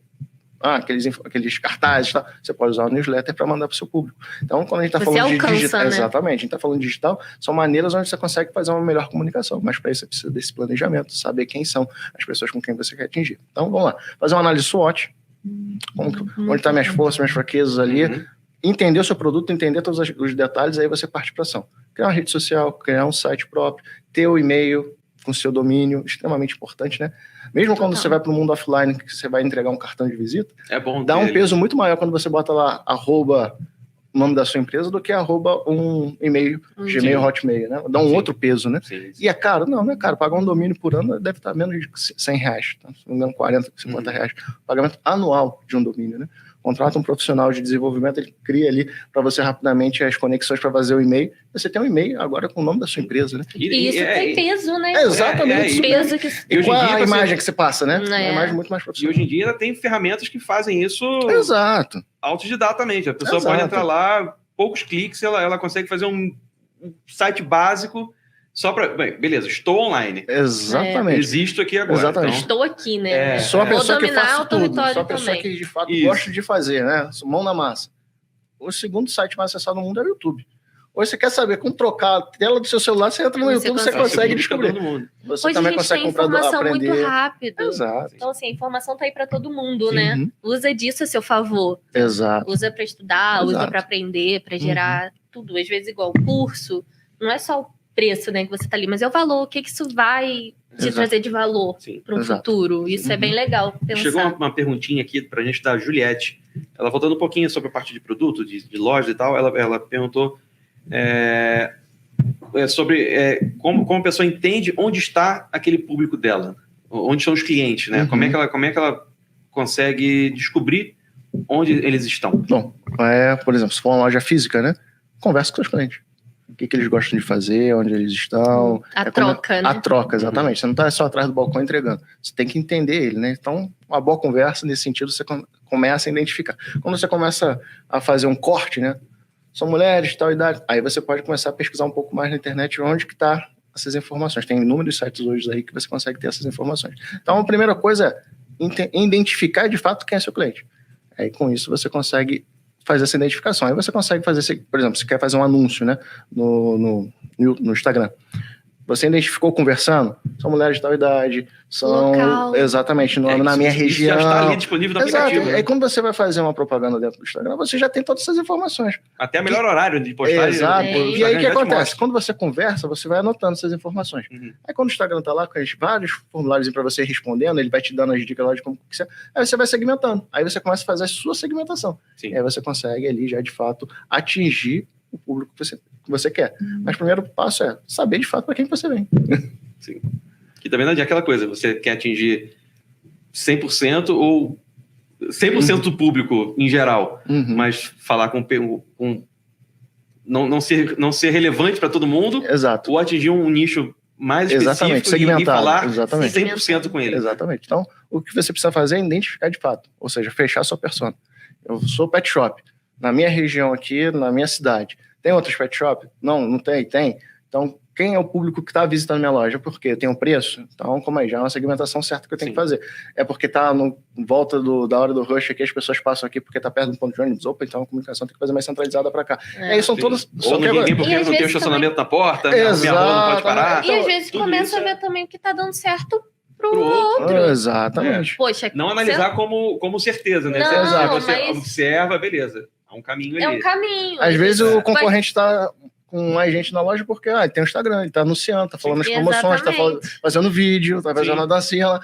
aqueles cartazes, tá? Você pode usar o newsletter para mandar para o seu público. Então, quando a gente está falando de digital, né? exatamente, a gente está falando de digital, são maneiras onde você consegue fazer uma melhor comunicação, mas para isso você precisa desse planejamento, saber quem são as pessoas com quem você quer atingir. Então, vamos lá, fazer uma análise SWOT, onde estão minhas forças, minhas fraquezas ali, Uhum. entender o seu produto, entender todos os detalhes, aí você parte para ação. Criar uma rede social, criar um site próprio, ter o e-mail com seu domínio, extremamente importante, né? Mesmo quando você vai para o mundo offline, que você vai entregar um cartão de visita, É bom dá um ter- peso muito maior quando você bota lá @ o nome da sua empresa do que @ um e-mail, Gmail, Hotmail, né? Dá um Sim. outro peso, né? Sim. E é caro? Não é caro. Pagar um domínio por ano deve estar menos de R$100, tá? Se não me engano, 40, 50 reais. Pagamento anual de um domínio, né? Contrata um profissional de desenvolvimento, ele cria ali para você rapidamente as conexões para fazer o e-mail. Você tem um e-mail agora com o nome da sua empresa, né? E isso tem peso, né? Exatamente. Peso que... E hoje em Qual dia a você- imagem que você passa, né? É. Uma imagem muito mais E profissional. hoje em dia ela tem ferramentas que fazem isso Exato. autodidatamente. A pessoa Exato. pode entrar lá, poucos cliques, ela consegue fazer um site básico só para... Bem, beleza, estou online. Exatamente. Existo aqui agora. Exatamente. Estou aqui, né? Sou a Vou pessoa que dominar faço o tudo. território Sou a pessoa também. que de fato Isso. gosto de fazer, né? Sou mão na massa. O segundo site mais acessado no mundo é o YouTube. Ou você quer saber como trocar a tela do seu celular, você entra no Você YouTube, você consegue. consegue descobrir. Todo mundo. Você Hoje a também gente consegue tem comprar, informação aprender. muito rápido. Exato. Então, assim, a informação tá aí para todo mundo, Sim. né? Uhum. Usa disso a seu favor. Exato. Usa para estudar, usa Exato. para aprender, para gerar tudo. Às vezes, igual o curso, não é só o preço, né, que você tá ali, mas é o valor. O que isso vai te Exato. trazer de valor Sim. para um Exato. futuro? Isso é bem legal pensar. Chegou uma perguntinha aqui pra gente da Juliette. Ela voltando um pouquinho sobre a parte de produto, de loja e tal, ela perguntou sobre como a pessoa entende onde está aquele público dela, onde estão os clientes, né? Uhum. Como é que ela consegue descobrir onde eles estão? Bom, por exemplo, se for uma loja física, né? Conversa com seus clientes. O que eles gostam de fazer, onde eles estão. A troca, né? A troca, exatamente. Você não está só atrás do balcão entregando. Você tem que entender ele, né? Então, uma boa conversa, nesse sentido, você começa a identificar. Quando você começa a fazer um corte, né? São mulheres de tal idade. Aí você pode começar a pesquisar um pouco mais na internet onde que está essas informações. Tem inúmeros sites hoje aí que você consegue ter essas informações. Então, a primeira coisa é identificar de fato quem é seu cliente. Aí, com isso, você consegue fazer essa identificação. Aí você consegue fazer, por exemplo, você quer fazer um anúncio, né, no Instagram. Você identificou conversando? São mulheres de tal idade, são... Local. Exatamente, na minha região. Isso já está ali disponível no Exato. aplicativo. Aí quando você vai fazer uma propaganda dentro do Instagram, você já tem todas essas informações. Até o melhor horário de postagem. Exato. É. E aí o que acontece? Quando você conversa, você vai anotando essas informações. Uhum. Aí quando o Instagram tá lá com vários formulários para você respondendo, ele vai te dando as dicas lá de como que você... Aí você vai segmentando. Aí você começa a fazer a sua segmentação. Sim. E aí você consegue ali já de fato atingir o público que você quer. Mas o primeiro passo é saber de fato para quem você vem. Sim. Que também não é aquela coisa, você quer atingir 100% ou 100% do público em geral, Uhum. mas falar não ser relevante para todo mundo, Exato. ou atingir um nicho mais Exatamente, específico e segmentado. falar Exatamente. 100% com ele. Exatamente. Então, o que você precisa fazer é identificar de fato, ou seja, fechar a sua persona. Eu sou pet shop. Na minha região aqui, na minha cidade, tem outros pet shop? Não tem? Tem. Então, quem é o público que está visitando minha loja? Porque tem um preço? Então, como aí, já é uma segmentação certa que eu tenho que fazer. É porque está em volta da hora do rush aqui, as pessoas passam aqui porque está perto do ponto de ônibus. Opa, então a comunicação tem que fazer mais centralizada para cá. Aí são todos... Ou ninguém vem porque E às não tem o vezes estacionamento na porta, Exato. minha rua não pode parar. E às vezes tudo começa isso a ver também o que tá dando certo pro Pro outro. outro. Exatamente. Poxa, Não analisar como certeza, né? Não, Você mas- observa, beleza. Há um caminho ali. é um caminho. Às vezes Vai- o concorrente está com mais gente na loja porque ele tem o Instagram, ele está anunciando, está falando as promoções, está Exatamente. fazendo vídeo, está fazendo Sim. a dancinha lá.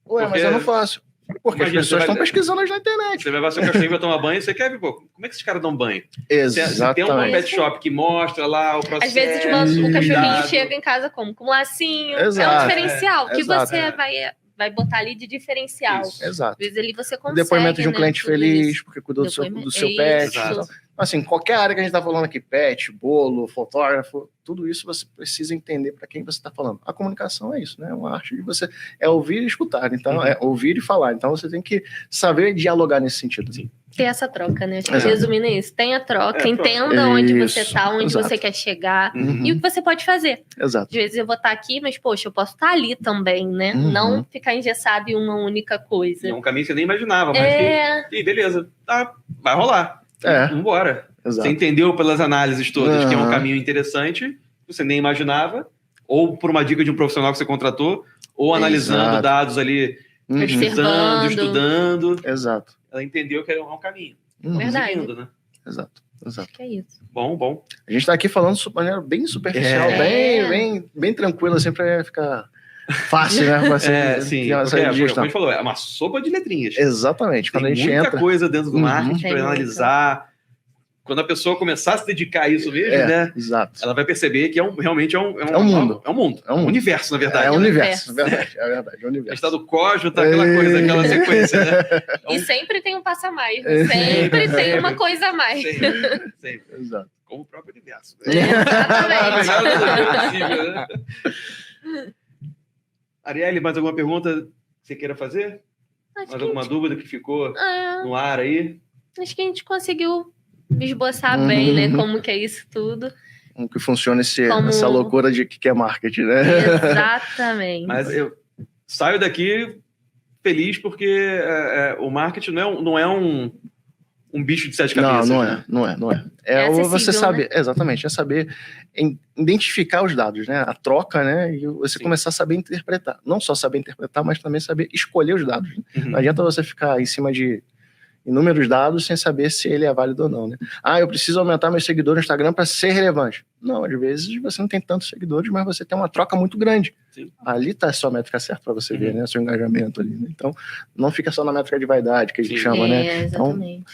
Ué, mas Porque- eu não faço. Porque Imagina, as pessoas você vai- estão pesquisando na internet. Você vai levar seu cachorrinho pra tomar banho, você quer ver, pô, como é que esses caras dão banho? Você tem um Exatamente. pet shop que mostra lá o processo. Às vezes o cachorrinho cuidado. chega em casa como? Com um lacinho. É um Exato. diferencial. que Exato. você vai botar ali de diferencial. Isso. Exato. Às vezes ali você O consegue. depoimento de um né, cliente tudo feliz, isso. porque cuidou do seu Depoimento- pet. Isso. Então, assim, qualquer área que a gente está falando aqui, pet, bolo, fotógrafo, tudo isso você precisa entender para quem você está falando. A comunicação é isso, né? É uma arte de você ouvir e escutar. Então, Uhum. é ouvir e falar. Então, você tem que saber dialogar nesse sentido. Sim. Ter essa troca, né? Acho que Exato. resumindo é isso. Tem a troca, É, troca. entenda onde você Isso, tá, onde exato. você quer chegar Uhum. e o que você pode fazer. Exato. Às vezes eu vou estar aqui, mas, poxa, eu posso estar ali também, né? Uhum. Não ficar engessado em uma única coisa. É um caminho que você nem imaginava, mas É, beleza, tá, vai rolar. Vambora. Exato. Você entendeu pelas análises todas que é um Aham. caminho interessante, que você nem imaginava, ou por uma dica de um profissional que você contratou, ou analisando Exato. dados ali, Uhum. pesquisando, Observando. estudando. Exato. Ela entendeu que é um caminho. Uhum. Verdade. Seguindo, né? Exato. Exato. acho que é isso. Bom. A gente está aqui falando de maneira bem superficial, É. bem tranquila, assim, para ficar fácil, né? Pra você Sim. ter essa Porque, como a digestão. gente falou, é uma sopa de letrinhas. Exatamente. Quando Tem a gente muita entra. coisa dentro do Uhum. marketing Tem para muita. analisar. Quando a pessoa começar a se dedicar a isso mesmo, né? Exato. Ela vai perceber que realmente é um mundo. É um mundo. É um mundo. universo, na verdade. É o um universo, universo. verdade. É verdade. É o A universo. gente tá do código, tá aquela coisa, aquela sequência, né? E sempre tem um passo a mais. Né? Sempre tem uma coisa a mais. Sempre. Exato. Como o próprio universo. Exatamente. Possível, né? Arielle, mais alguma pergunta que você queira fazer? Acho Mais que, alguma dúvida que ficou é, no ar aí? acho que a gente conseguiu esboçar Uhum. bem, né? Como que é isso tudo. Como que funciona Como- essa loucura de que é marketing, né? Exatamente. Mas eu saio daqui feliz porque o marketing não é um bicho de 7 cabeças. Não é. É você acessível, saber, né? exatamente, é saber identificar os dados, né? A troca, né? E você começar a saber interpretar. Não só saber interpretar, mas também saber escolher os dados. Né? Uhum. Não adianta você ficar em cima de inúmeros dados sem saber se ele é válido ou não, né? Eu preciso aumentar meus seguidores no Instagram para ser relevante. Não, às vezes você não tem tantos seguidores, mas você tem uma troca muito grande. Sim. Ali tá a sua métrica certa para você ver, né? Seu engajamento ali, né? Então, não fica só na métrica de vaidade, que a gente chama, né? Exatamente.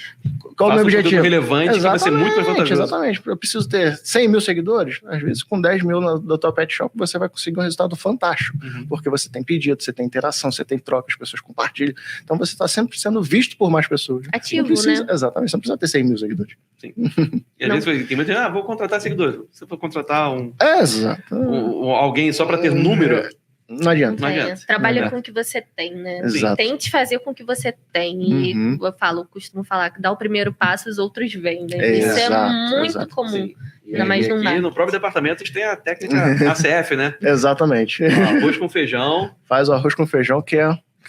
Qual é o meu Faça um objetivo? conteúdo relevante que vai ser muito mais vantajoso. Exatamente. Eu preciso ter 100 mil seguidores. Às vezes, com 10 mil no tua pet shop, você vai conseguir um resultado fantástico. Porque você tem pedido, você tem interação, você tem troca, as pessoas compartilham. Então, você está sempre sendo visto por mais pessoas. Ativo, né? Exatamente. Você não precisa ter 100 mil seguidores. Sim. E às vezes tem muita gente, vou contratar seguidores. Se for contratar Exato. alguém só para ter número, não adianta. não adianta. Trabalha Não com o que você tem, né? Exato. Tente fazer com o que você tem. E eu costumo falar que dá o primeiro passo, os outros vêm, né? Isso é muito comum. Sim. Ainda mais E no aqui mar. no próprio departamento a gente tem a técnica ACF, né? Exatamente. Arroz com feijão. Faz o arroz com feijão que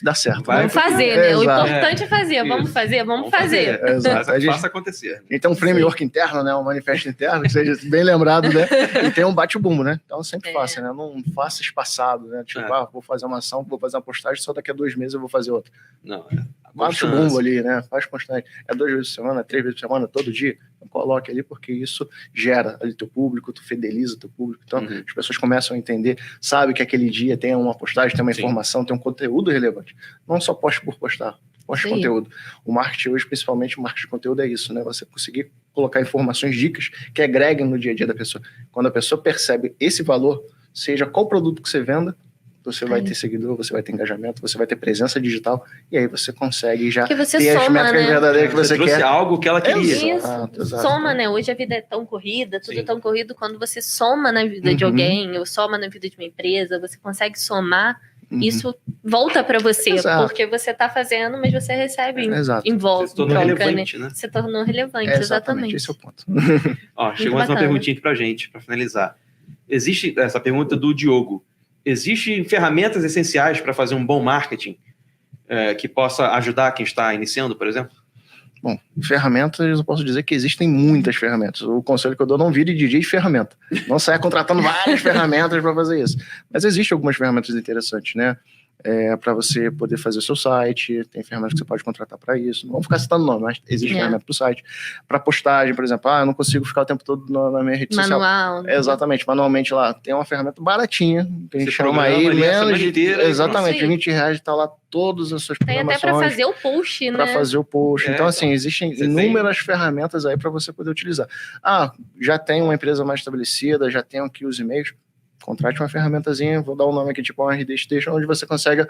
dá certo. Vai Vamos fazer, né? O Exato. importante é fazer. Vamos fazer, vamos fazer. Exato. A gente Faça acontecer. tem um framework interno, né? Um manifesto interno, que seja bem lembrado, né? E tem um bate-bumbo, né? Então sempre faça, né? Não faça espaçado, né? Tipo, vou fazer uma ação, vou fazer uma postagem, só daqui a 2 meses eu vou fazer outra. Não, Bate-bumbo ali, né? Faz constante. É 2 vezes por semana, 3 vezes por semana, todo dia. Então, coloque ali, porque isso gera ali teu público, tu fideliza teu público. Então, as pessoas começam a entender, sabe que aquele dia tem uma postagem, tem uma informação, tem um conteúdo relevante. Não só poste por postar, poste conteúdo. O marketing hoje, principalmente o marketing de conteúdo, é isso, né? Você conseguir colocar informações, dicas que agreguem no dia a dia da pessoa. Quando a pessoa percebe esse valor, seja qual produto que você venda, você vai ter seguidor, você vai ter engajamento, você vai ter presença digital, e aí você consegue já ter as soma, métricas né? verdadeiras que você trouxe quer. algo que ela queria. Isso. Soma, né? Hoje a vida é tão corrida, tudo é tão corrido. Quando você soma na vida de alguém, ou soma na vida de uma empresa, você consegue somar, isso volta para você. Porque você tá fazendo, mas você recebe em volta. Você se tornou relevante, né? Você tornou relevante, exatamente. Esse é o ponto. Chegou mais uma perguntinha aqui pra gente, para finalizar. Existe essa pergunta do Diogo. Existem ferramentas essenciais para fazer um bom marketing que possa ajudar quem está iniciando, por exemplo? Bom, ferramentas, eu posso dizer que existem muitas ferramentas. O conselho que eu dou, não vire DJ de ferramenta. Não saia contratando várias ferramentas para fazer isso. Mas existem algumas ferramentas interessantes, né? Para você poder fazer o seu site, tem ferramentas que você pode contratar para isso. Não vou ficar citando nome, mas existe ferramenta para o site. Para postagem, por exemplo, eu não consigo ficar o tempo todo na minha rede social. Exatamente, manualmente lá. Tem uma ferramenta baratinha, que a gente chama aí, menos de exatamente, R$20 está lá todas as suas programações. Tem até para fazer o post, né? Para fazer o post. Então, assim, existem inúmeras ferramentas aí para você poder utilizar. Já tem uma empresa mais estabelecida, já tem aqui os e-mails. Contrate uma ferramentazinha, vou dar um nome aqui, tipo um RD Station, onde você consegue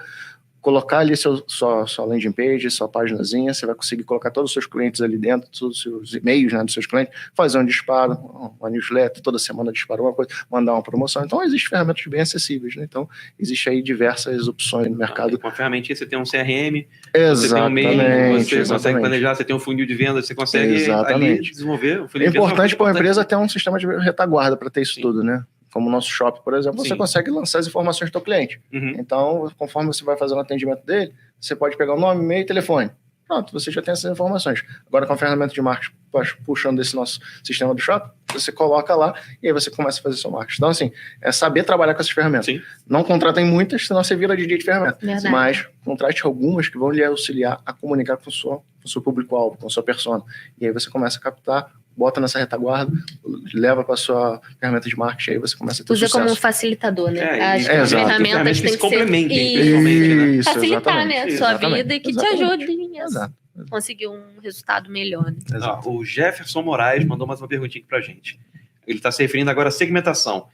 colocar ali sua landing page, sua paginazinha, você vai conseguir colocar todos os seus clientes ali dentro, todos os seus e-mails, né, dos seus clientes, fazer um disparo, uma newsletter, toda semana disparou uma coisa, mandar uma promoção. Então, existem ferramentas bem acessíveis, né? Então, existe aí diversas opções no mercado. Com a ferramentinha, você tem um CRM, você tem um e-mail, você consegue planejar, você tem um funil de venda, você consegue ali desenvolver o funil de venda. É importante para uma empresa ter um sistema de retaguarda para ter isso tudo, né? Como o nosso shop, por exemplo, você consegue lançar as informações do seu cliente. Então, conforme você vai fazer o atendimento dele, você pode pegar o nome, e-mail e telefone. Pronto, você já tem essas informações. Agora, com a ferramenta de marketing, puxando desse nosso sistema do shop, você coloca lá e aí você começa a fazer seu marketing. Então, assim, é saber trabalhar com essas ferramentas. Não contratem muitas, senão você vira DJ de ferramenta. Verdade. Mas contrate algumas que vão lhe auxiliar a comunicar com o seu público-alvo, com a sua persona. E aí você começa a captar, bota nessa retaguarda, leva para a sua ferramenta de marketing, aí você começa a ter usa sucesso. como um facilitador, né? As ferramentas têm que se complementem, ser principalmente, né? facilitar, né, a sua vida e que te ajudem Exato. conseguir um resultado melhor. Né? O Jefferson Moraes mandou mais uma perguntinha aqui pra gente. Ele está se referindo agora à segmentação.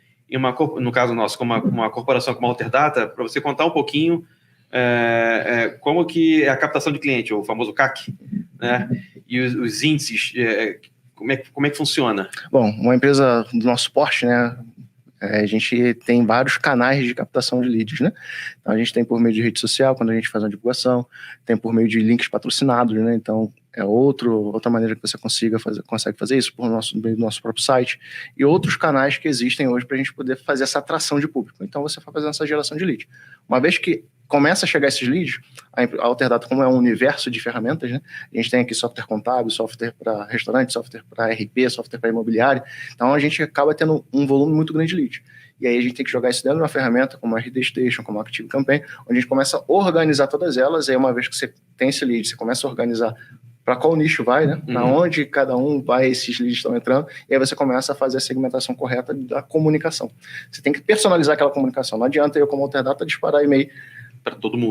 No caso nosso, como uma corporação como a Alterdata, para você contar um pouquinho como que é a captação de cliente, o famoso CAC, né? E os índices, como é que funciona? Bom, uma empresa do nosso porte, né? A gente tem vários canais de captação de leads, né? Então, a gente tem por meio de rede social, quando a gente faz uma divulgação, tem por meio de links patrocinados, né? Então, é outra maneira que você consegue fazer isso por meio do nosso próprio site e outros canais que existem hoje para a gente poder fazer essa atração de público. Então, você vai fazendo essa geração de lead. Uma vez que começa a chegar esses leads, a Alterdata, como é um universo de ferramentas, né? A gente tem aqui software contábil, software para restaurante, software para RP, software para imobiliário. Então, a gente acaba tendo um volume muito grande de leads. E aí a gente tem que jogar isso dentro de uma ferramenta como a RD Station, como a Active Campaign, onde a gente começa a organizar todas elas, e aí uma vez que você tem esse lead, você começa a organizar para qual nicho vai, né? Para onde cada um vai, esses leads estão entrando, e aí você começa a fazer a segmentação correta da comunicação. Você tem que personalizar aquela comunicação. Não adianta eu, como Alterdata, disparar e-mail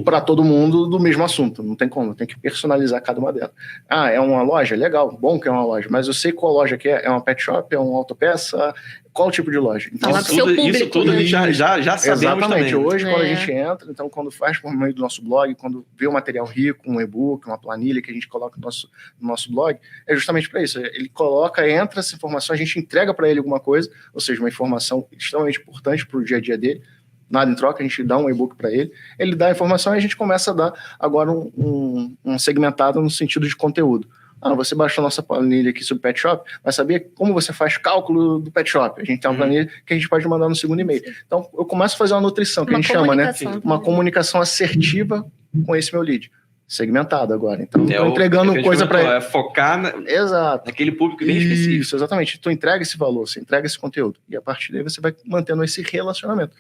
para todo mundo do mesmo assunto. Não tem como, tem que personalizar cada uma delas. Ah, é uma loja? Legal, bom que é uma loja, mas eu sei qual loja que é. É uma pet shop, é uma autopeça? Qual tipo de loja? Então, isso tudo a gente já sabemos. Exatamente. Também. Hoje, quando a gente entra, então, quando faz por meio do nosso blog, quando vê um material rico, um e-book, uma planilha que a gente coloca no nosso blog, é justamente para isso. Ele coloca, entra essa informação, a gente entrega para ele alguma coisa, ou seja, uma informação extremamente importante para o dia a dia dele. Nada em troca, a gente dá um e-book para ele dá a informação e a gente começa a dar agora um segmentado no sentido de conteúdo. Ah, você baixou a nossa planilha aqui sobre Pet Shop, vai saber como você faz cálculo do Pet Shop. A gente tem uma planilha que a gente pode mandar no segundo e-mail. Então, eu começo a fazer uma nutrição, que a gente chama, né? Uma comunicação assertiva com esse meu lead. Segmentado agora. Então, estou entregando coisa para ele. É focar naquele público bem específico. Isso, exatamente. Tu entrega esse valor, você entrega esse conteúdo. E a partir daí você vai mantendo esse relacionamento.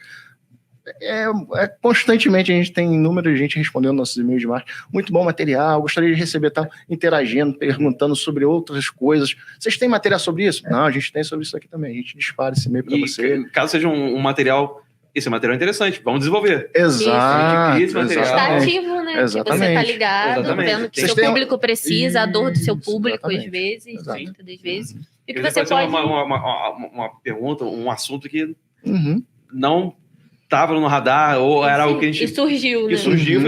Constantemente a gente tem inúmeras gente respondendo nossos e-mails de marketing. Muito bom material, gostaria de receber tal, interagindo, perguntando sobre outras coisas. Vocês têm material sobre isso? Não, a gente tem sobre isso aqui também. A gente dispara esse e-mail para você. Caso seja um material, esse material é interessante, vamos desenvolver. Exato. Está ativo, né? Exatamente. Você está ligado, vendo que seu público precisa, a dor do seu público, às vezes, muitas das vezes. E que você pode... uma pergunta, um assunto que não estava no radar, ou era algo que a gente... E surgiu, né? E surgiu,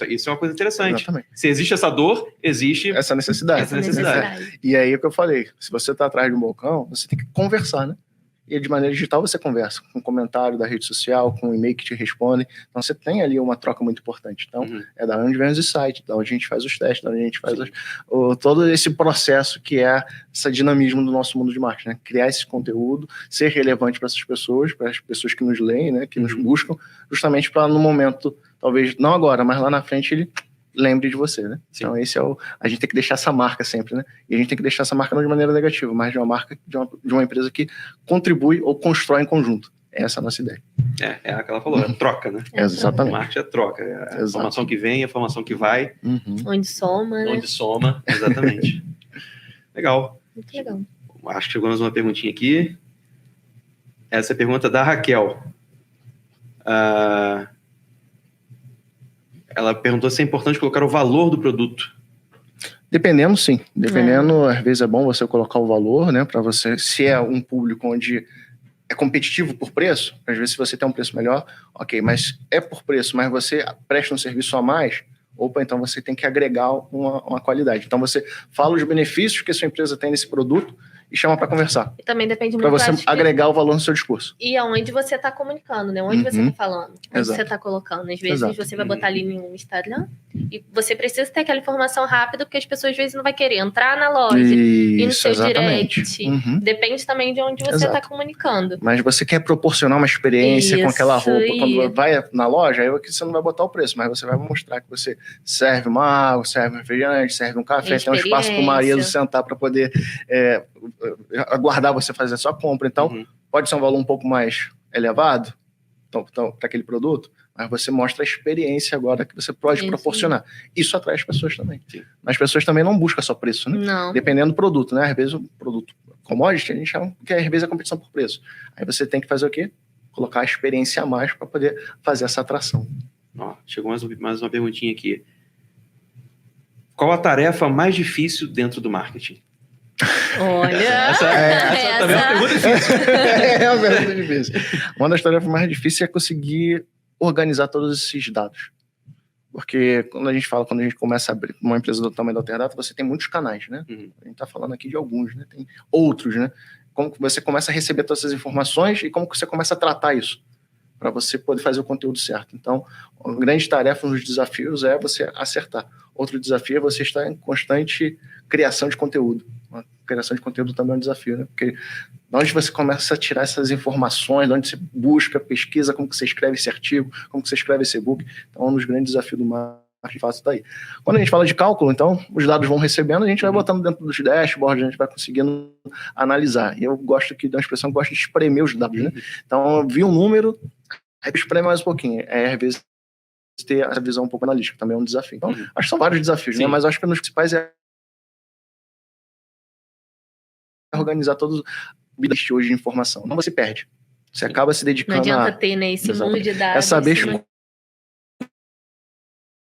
isso é uma coisa interessante. Exatamente. Se existe essa dor, existe essa necessidade. E aí, o que eu falei, se você está atrás de um balcão, você tem que conversar, né? E de maneira digital você conversa com um comentário da rede social, com um e-mail que te responde. Então você tem ali uma troca muito importante. Então é da onde vem os insights, da onde a gente faz os testes, da onde a gente faz todo esse processo que é esse dinamismo do nosso mundo de marketing, né? Criar esse conteúdo, ser relevante para essas pessoas, para as pessoas que nos leem, né? Que nos buscam, justamente para no momento, talvez não agora, mas lá na frente ele lembre de você, né? Sim. Então esse a gente tem que deixar essa marca sempre, né? E a gente tem que deixar essa marca não de maneira negativa, mas de uma marca de uma empresa que contribui ou constrói em conjunto. Essa é a nossa ideia. É aquela falou, é troca, né? Exatamente. Marketing é troca, é a informação que vem, a informação que vai. Onde soma, né? Onde soma, exatamente. Legal. Muito legal. Acho que chegou mais uma perguntinha aqui. Essa é a pergunta da Raquel. Ela perguntou se é importante colocar o valor do produto. Dependendo, sim. Dependendo, às vezes é bom você colocar o valor, né? Para você, se é um público onde é competitivo por preço, às vezes se você tem um preço melhor, ok, mas é por preço, mas você presta um serviço a mais, então você tem que agregar uma qualidade. Então você fala os benefícios que a sua empresa tem nesse produto e chama para conversar. E também depende muito para você agregar o valor no seu discurso. E aonde você está comunicando, né? Onde você está falando, onde você está colocando. Às vezes você vai botar ali no Instagram e você precisa ter aquela informação rápida, porque as pessoas às vezes não vai querer entrar na loja e no seu direct. Depende também de onde você está comunicando. Mas você quer proporcionar uma experiência com aquela roupa. Quando vai na loja, aí você não vai botar o preço, mas você vai mostrar que você serve uma água, serve um refrigerante, serve um café, tem um espaço para o marido sentar para poder aguardar você fazer a sua compra. Então, pode ser um valor um pouco mais elevado para aquele produto, mas você mostra a experiência agora que você pode proporcionar. Isso atrai as pessoas também. Mas as pessoas também não buscam só preço, né? Não. Dependendo do produto, né? Às vezes o produto commodity, a gente chama que às vezes é competição por preço. Aí você tem que fazer o quê? Colocar a experiência a mais para poder fazer essa atração. Chegou mais uma perguntinha aqui. Qual a tarefa mais difícil dentro do marketing? Olha, essa também é uma pergunta difícil. É uma pergunta difícil. Uma das tarefas mais difíceis é conseguir organizar todos esses dados. Porque quando a gente começa a abrir uma empresa do tamanho da Alterdata, você tem muitos canais, né? A gente está falando aqui de alguns, né? Tem outros, né? Como que você começa a receber todas essas informações e como que você começa a tratar isso para você poder fazer o conteúdo certo. Então, a grande tarefa, um dos desafios é você acertar. Outro desafio é você estar em constante criação de conteúdo. criação de conteúdo também é um desafio, né? Porque de onde você começa a tirar essas informações, de onde você busca, pesquisa, como que você escreve esse artigo, como que você escreve esse e-book. Então, um dos grandes desafios do marketing de fato está aí. Quando a gente fala de cálculo, então, os dados vão recebendo, a gente vai botando dentro dos dashboards, a gente vai conseguindo analisar. E eu gosto aqui da expressão, gosto de espremer os dados, né? Então, eu vi um número, aí espreme mais um pouquinho. Às vezes, ter essa visão um pouco analítica também é um desafio. Então, acho que são vários desafios, né? Mas acho que um dos principais é organizar todos os hoje de informação. Não você perde. Você acaba se dedicando Não adianta ter, né, esse mundo de dados. É saber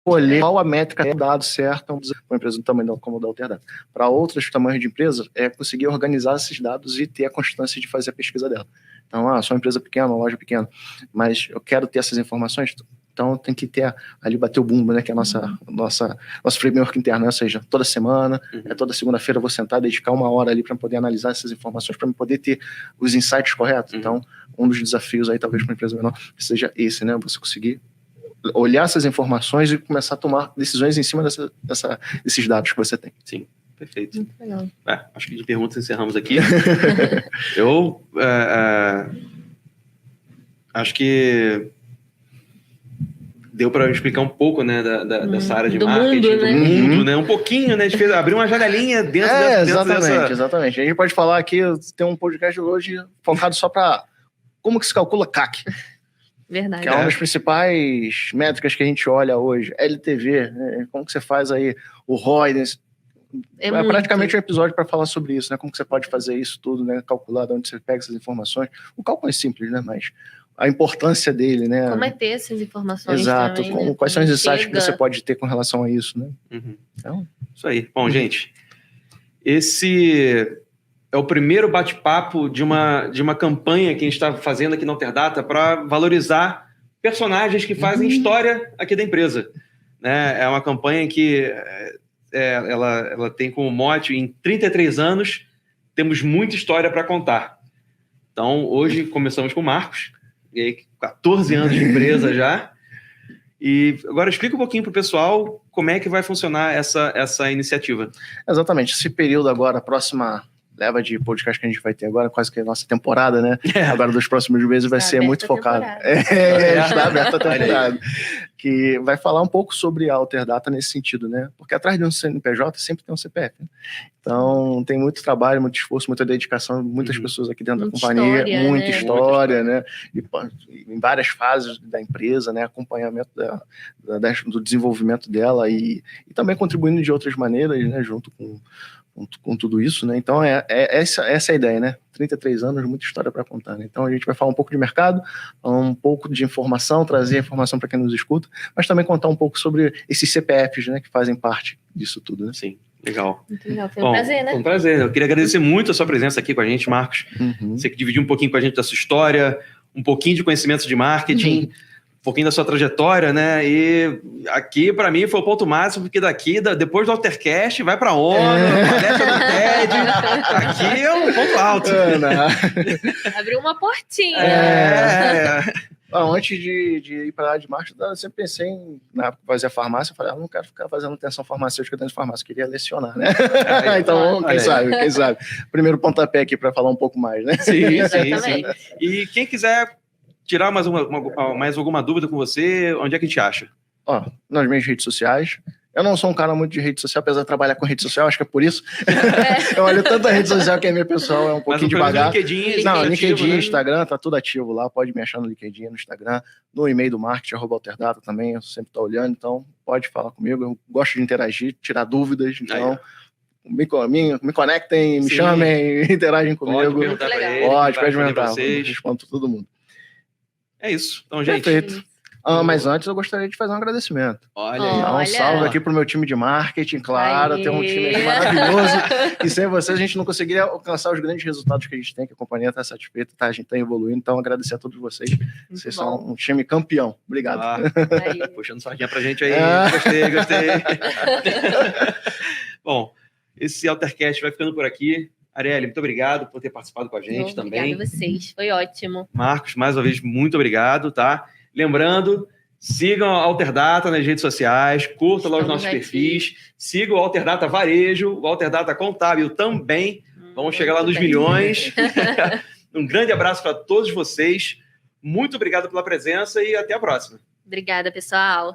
escolher qual a métrica é dado certo para uma empresa do tamanho como da Alterdata. Para outros tamanhos de empresa, é conseguir organizar esses dados e ter a constância de fazer a pesquisa dela. Então, sou uma empresa pequena, uma loja pequena, mas eu quero ter essas informações, então tem que ter ali, bater o bumbo, né, que é nosso framework interno, né? Ou seja, toda semana, toda segunda-feira eu vou sentar, dedicar uma hora ali para poder analisar essas informações, para poder ter os insights corretos. Então, um dos desafios aí, talvez, para uma empresa menor, seja esse, né, você conseguir olhar essas informações e começar a tomar decisões em cima desses dados que você tem. Sim, perfeito. Muito legal. Acho que de perguntas encerramos aqui. Eu acho que deu para explicar um pouco, né, dessa área de marketing, mundo, né? do mundo, né? Um pouquinho, né? A gente fez abrir uma janelinha dentro dessa... Exatamente. A gente pode falar aqui, tem um podcast hoje focado só para como que se calcula CAC. Verdade. Que é uma das principais métricas que a gente olha hoje. LTV, né? Como que você faz aí o ROI? É praticamente um episódio para falar sobre isso, né? Como que você pode fazer isso tudo, né? Calcular de onde você pega essas informações. O cálculo é simples, né? Mas a importância dele, né? Como é ter essas informações? Exato. Também, né? Quais são os insights que você pode ter com relação a isso, né? Então, isso aí. Bom, gente, esse é o primeiro bate-papo de uma campanha que a gente está fazendo aqui na Alterdata para valorizar personagens que fazem história aqui da empresa. Né? É uma campanha que ela tem como mote, em 33 anos, temos muita história para contar. Então, hoje começamos com o Marcos, e aí 14 anos de empresa já. E agora explica um pouquinho para o pessoal como é que vai funcionar essa iniciativa. Exatamente. Esse período agora, a próxima leva de podcast que a gente vai ter agora, quase que a nossa temporada, né? Agora dos próximos meses vai ser muito focado. Está aberta a temporada. Que vai falar um pouco sobre a Alterdata nesse sentido, né? Porque atrás de um CNPJ sempre tem um CPF. Né? Então, tem muito trabalho, muito esforço, muita dedicação, muitas pessoas aqui dentro da companhia, muita história, né? E, em várias fases da empresa, né? Acompanhamento do desenvolvimento dela e também contribuindo de outras maneiras, né? Junto com tudo isso, né? Então, essa é a ideia, né? 33 anos, muita história para contar, né? Então, a gente vai falar um pouco de mercado, um pouco de informação, trazer informação para quem nos escuta, mas também contar um pouco sobre esses CPFs, né? Que fazem parte disso tudo, né? Sim, legal. Muito legal, foi um prazer, né? Foi um prazer. Eu queria agradecer muito a sua presença aqui com a gente, Marcos. Você que dividiu um pouquinho com a gente da sua história, um pouquinho de conhecimento de marketing, um pouquinho da sua trajetória, né? E aqui, para mim, foi o ponto máximo, porque depois do Altercast, vai para ONU, palestra do TED. Aqui é um ponto alto. Abriu uma portinha. Antes de ir para a área de marketing, eu sempre pensei em fazer a farmácia. Eu falei, não quero ficar fazendo atenção farmacêutica dentro de farmácia, eu queria lecionar, né? Então, quem sabe. Primeiro pontapé aqui para falar um pouco mais, né? Sim. E quem quiser tirar mais alguma dúvida com você, onde é que a gente acha? Nas minhas redes sociais. Eu não sou um cara muito de rede social, apesar de trabalhar com rede social, acho que é por isso. Eu olho tanta rede social que a minha pessoal é um pouquinho devagar. LinkedIn, né? Instagram, tá tudo ativo lá. Pode me achar no LinkedIn, no Instagram, no e-mail do marketing, @alterdata também. Eu sempre tô olhando, então pode falar comigo. Eu gosto de interagir, tirar dúvidas. Então, me conectem, me chamem, interagem comigo. Pode perguntar. Eu respondo pra todo mundo. É isso. Então, gente. Perfeito. Mas antes eu gostaria de fazer um agradecimento. Olha. Um salve aqui pro meu time de marketing, claro. Tem um time maravilhoso. E sem vocês a gente não conseguiria alcançar os grandes resultados que a gente tem, que a companhia está satisfeita, a gente está evoluindo. Então, agradecer a todos vocês. Vocês são um time campeão. Obrigado. Puxando sardinha pra gente aí. Gostei. Bom, esse Altercast vai ficando por aqui. Arielle, muito obrigado por ter participado com a gente também. Obrigada a vocês, foi ótimo. Marcos, mais uma vez, muito obrigado, tá? Lembrando, Sigam a Alterdata nas redes sociais, curtam lá os nossos perfis, sigam o Alterdata Varejo, o Alterdata Contábil também. Vamos chegar lá nos milhões. Um grande abraço para todos vocês. Muito obrigado pela presença e até a próxima. Obrigada, pessoal.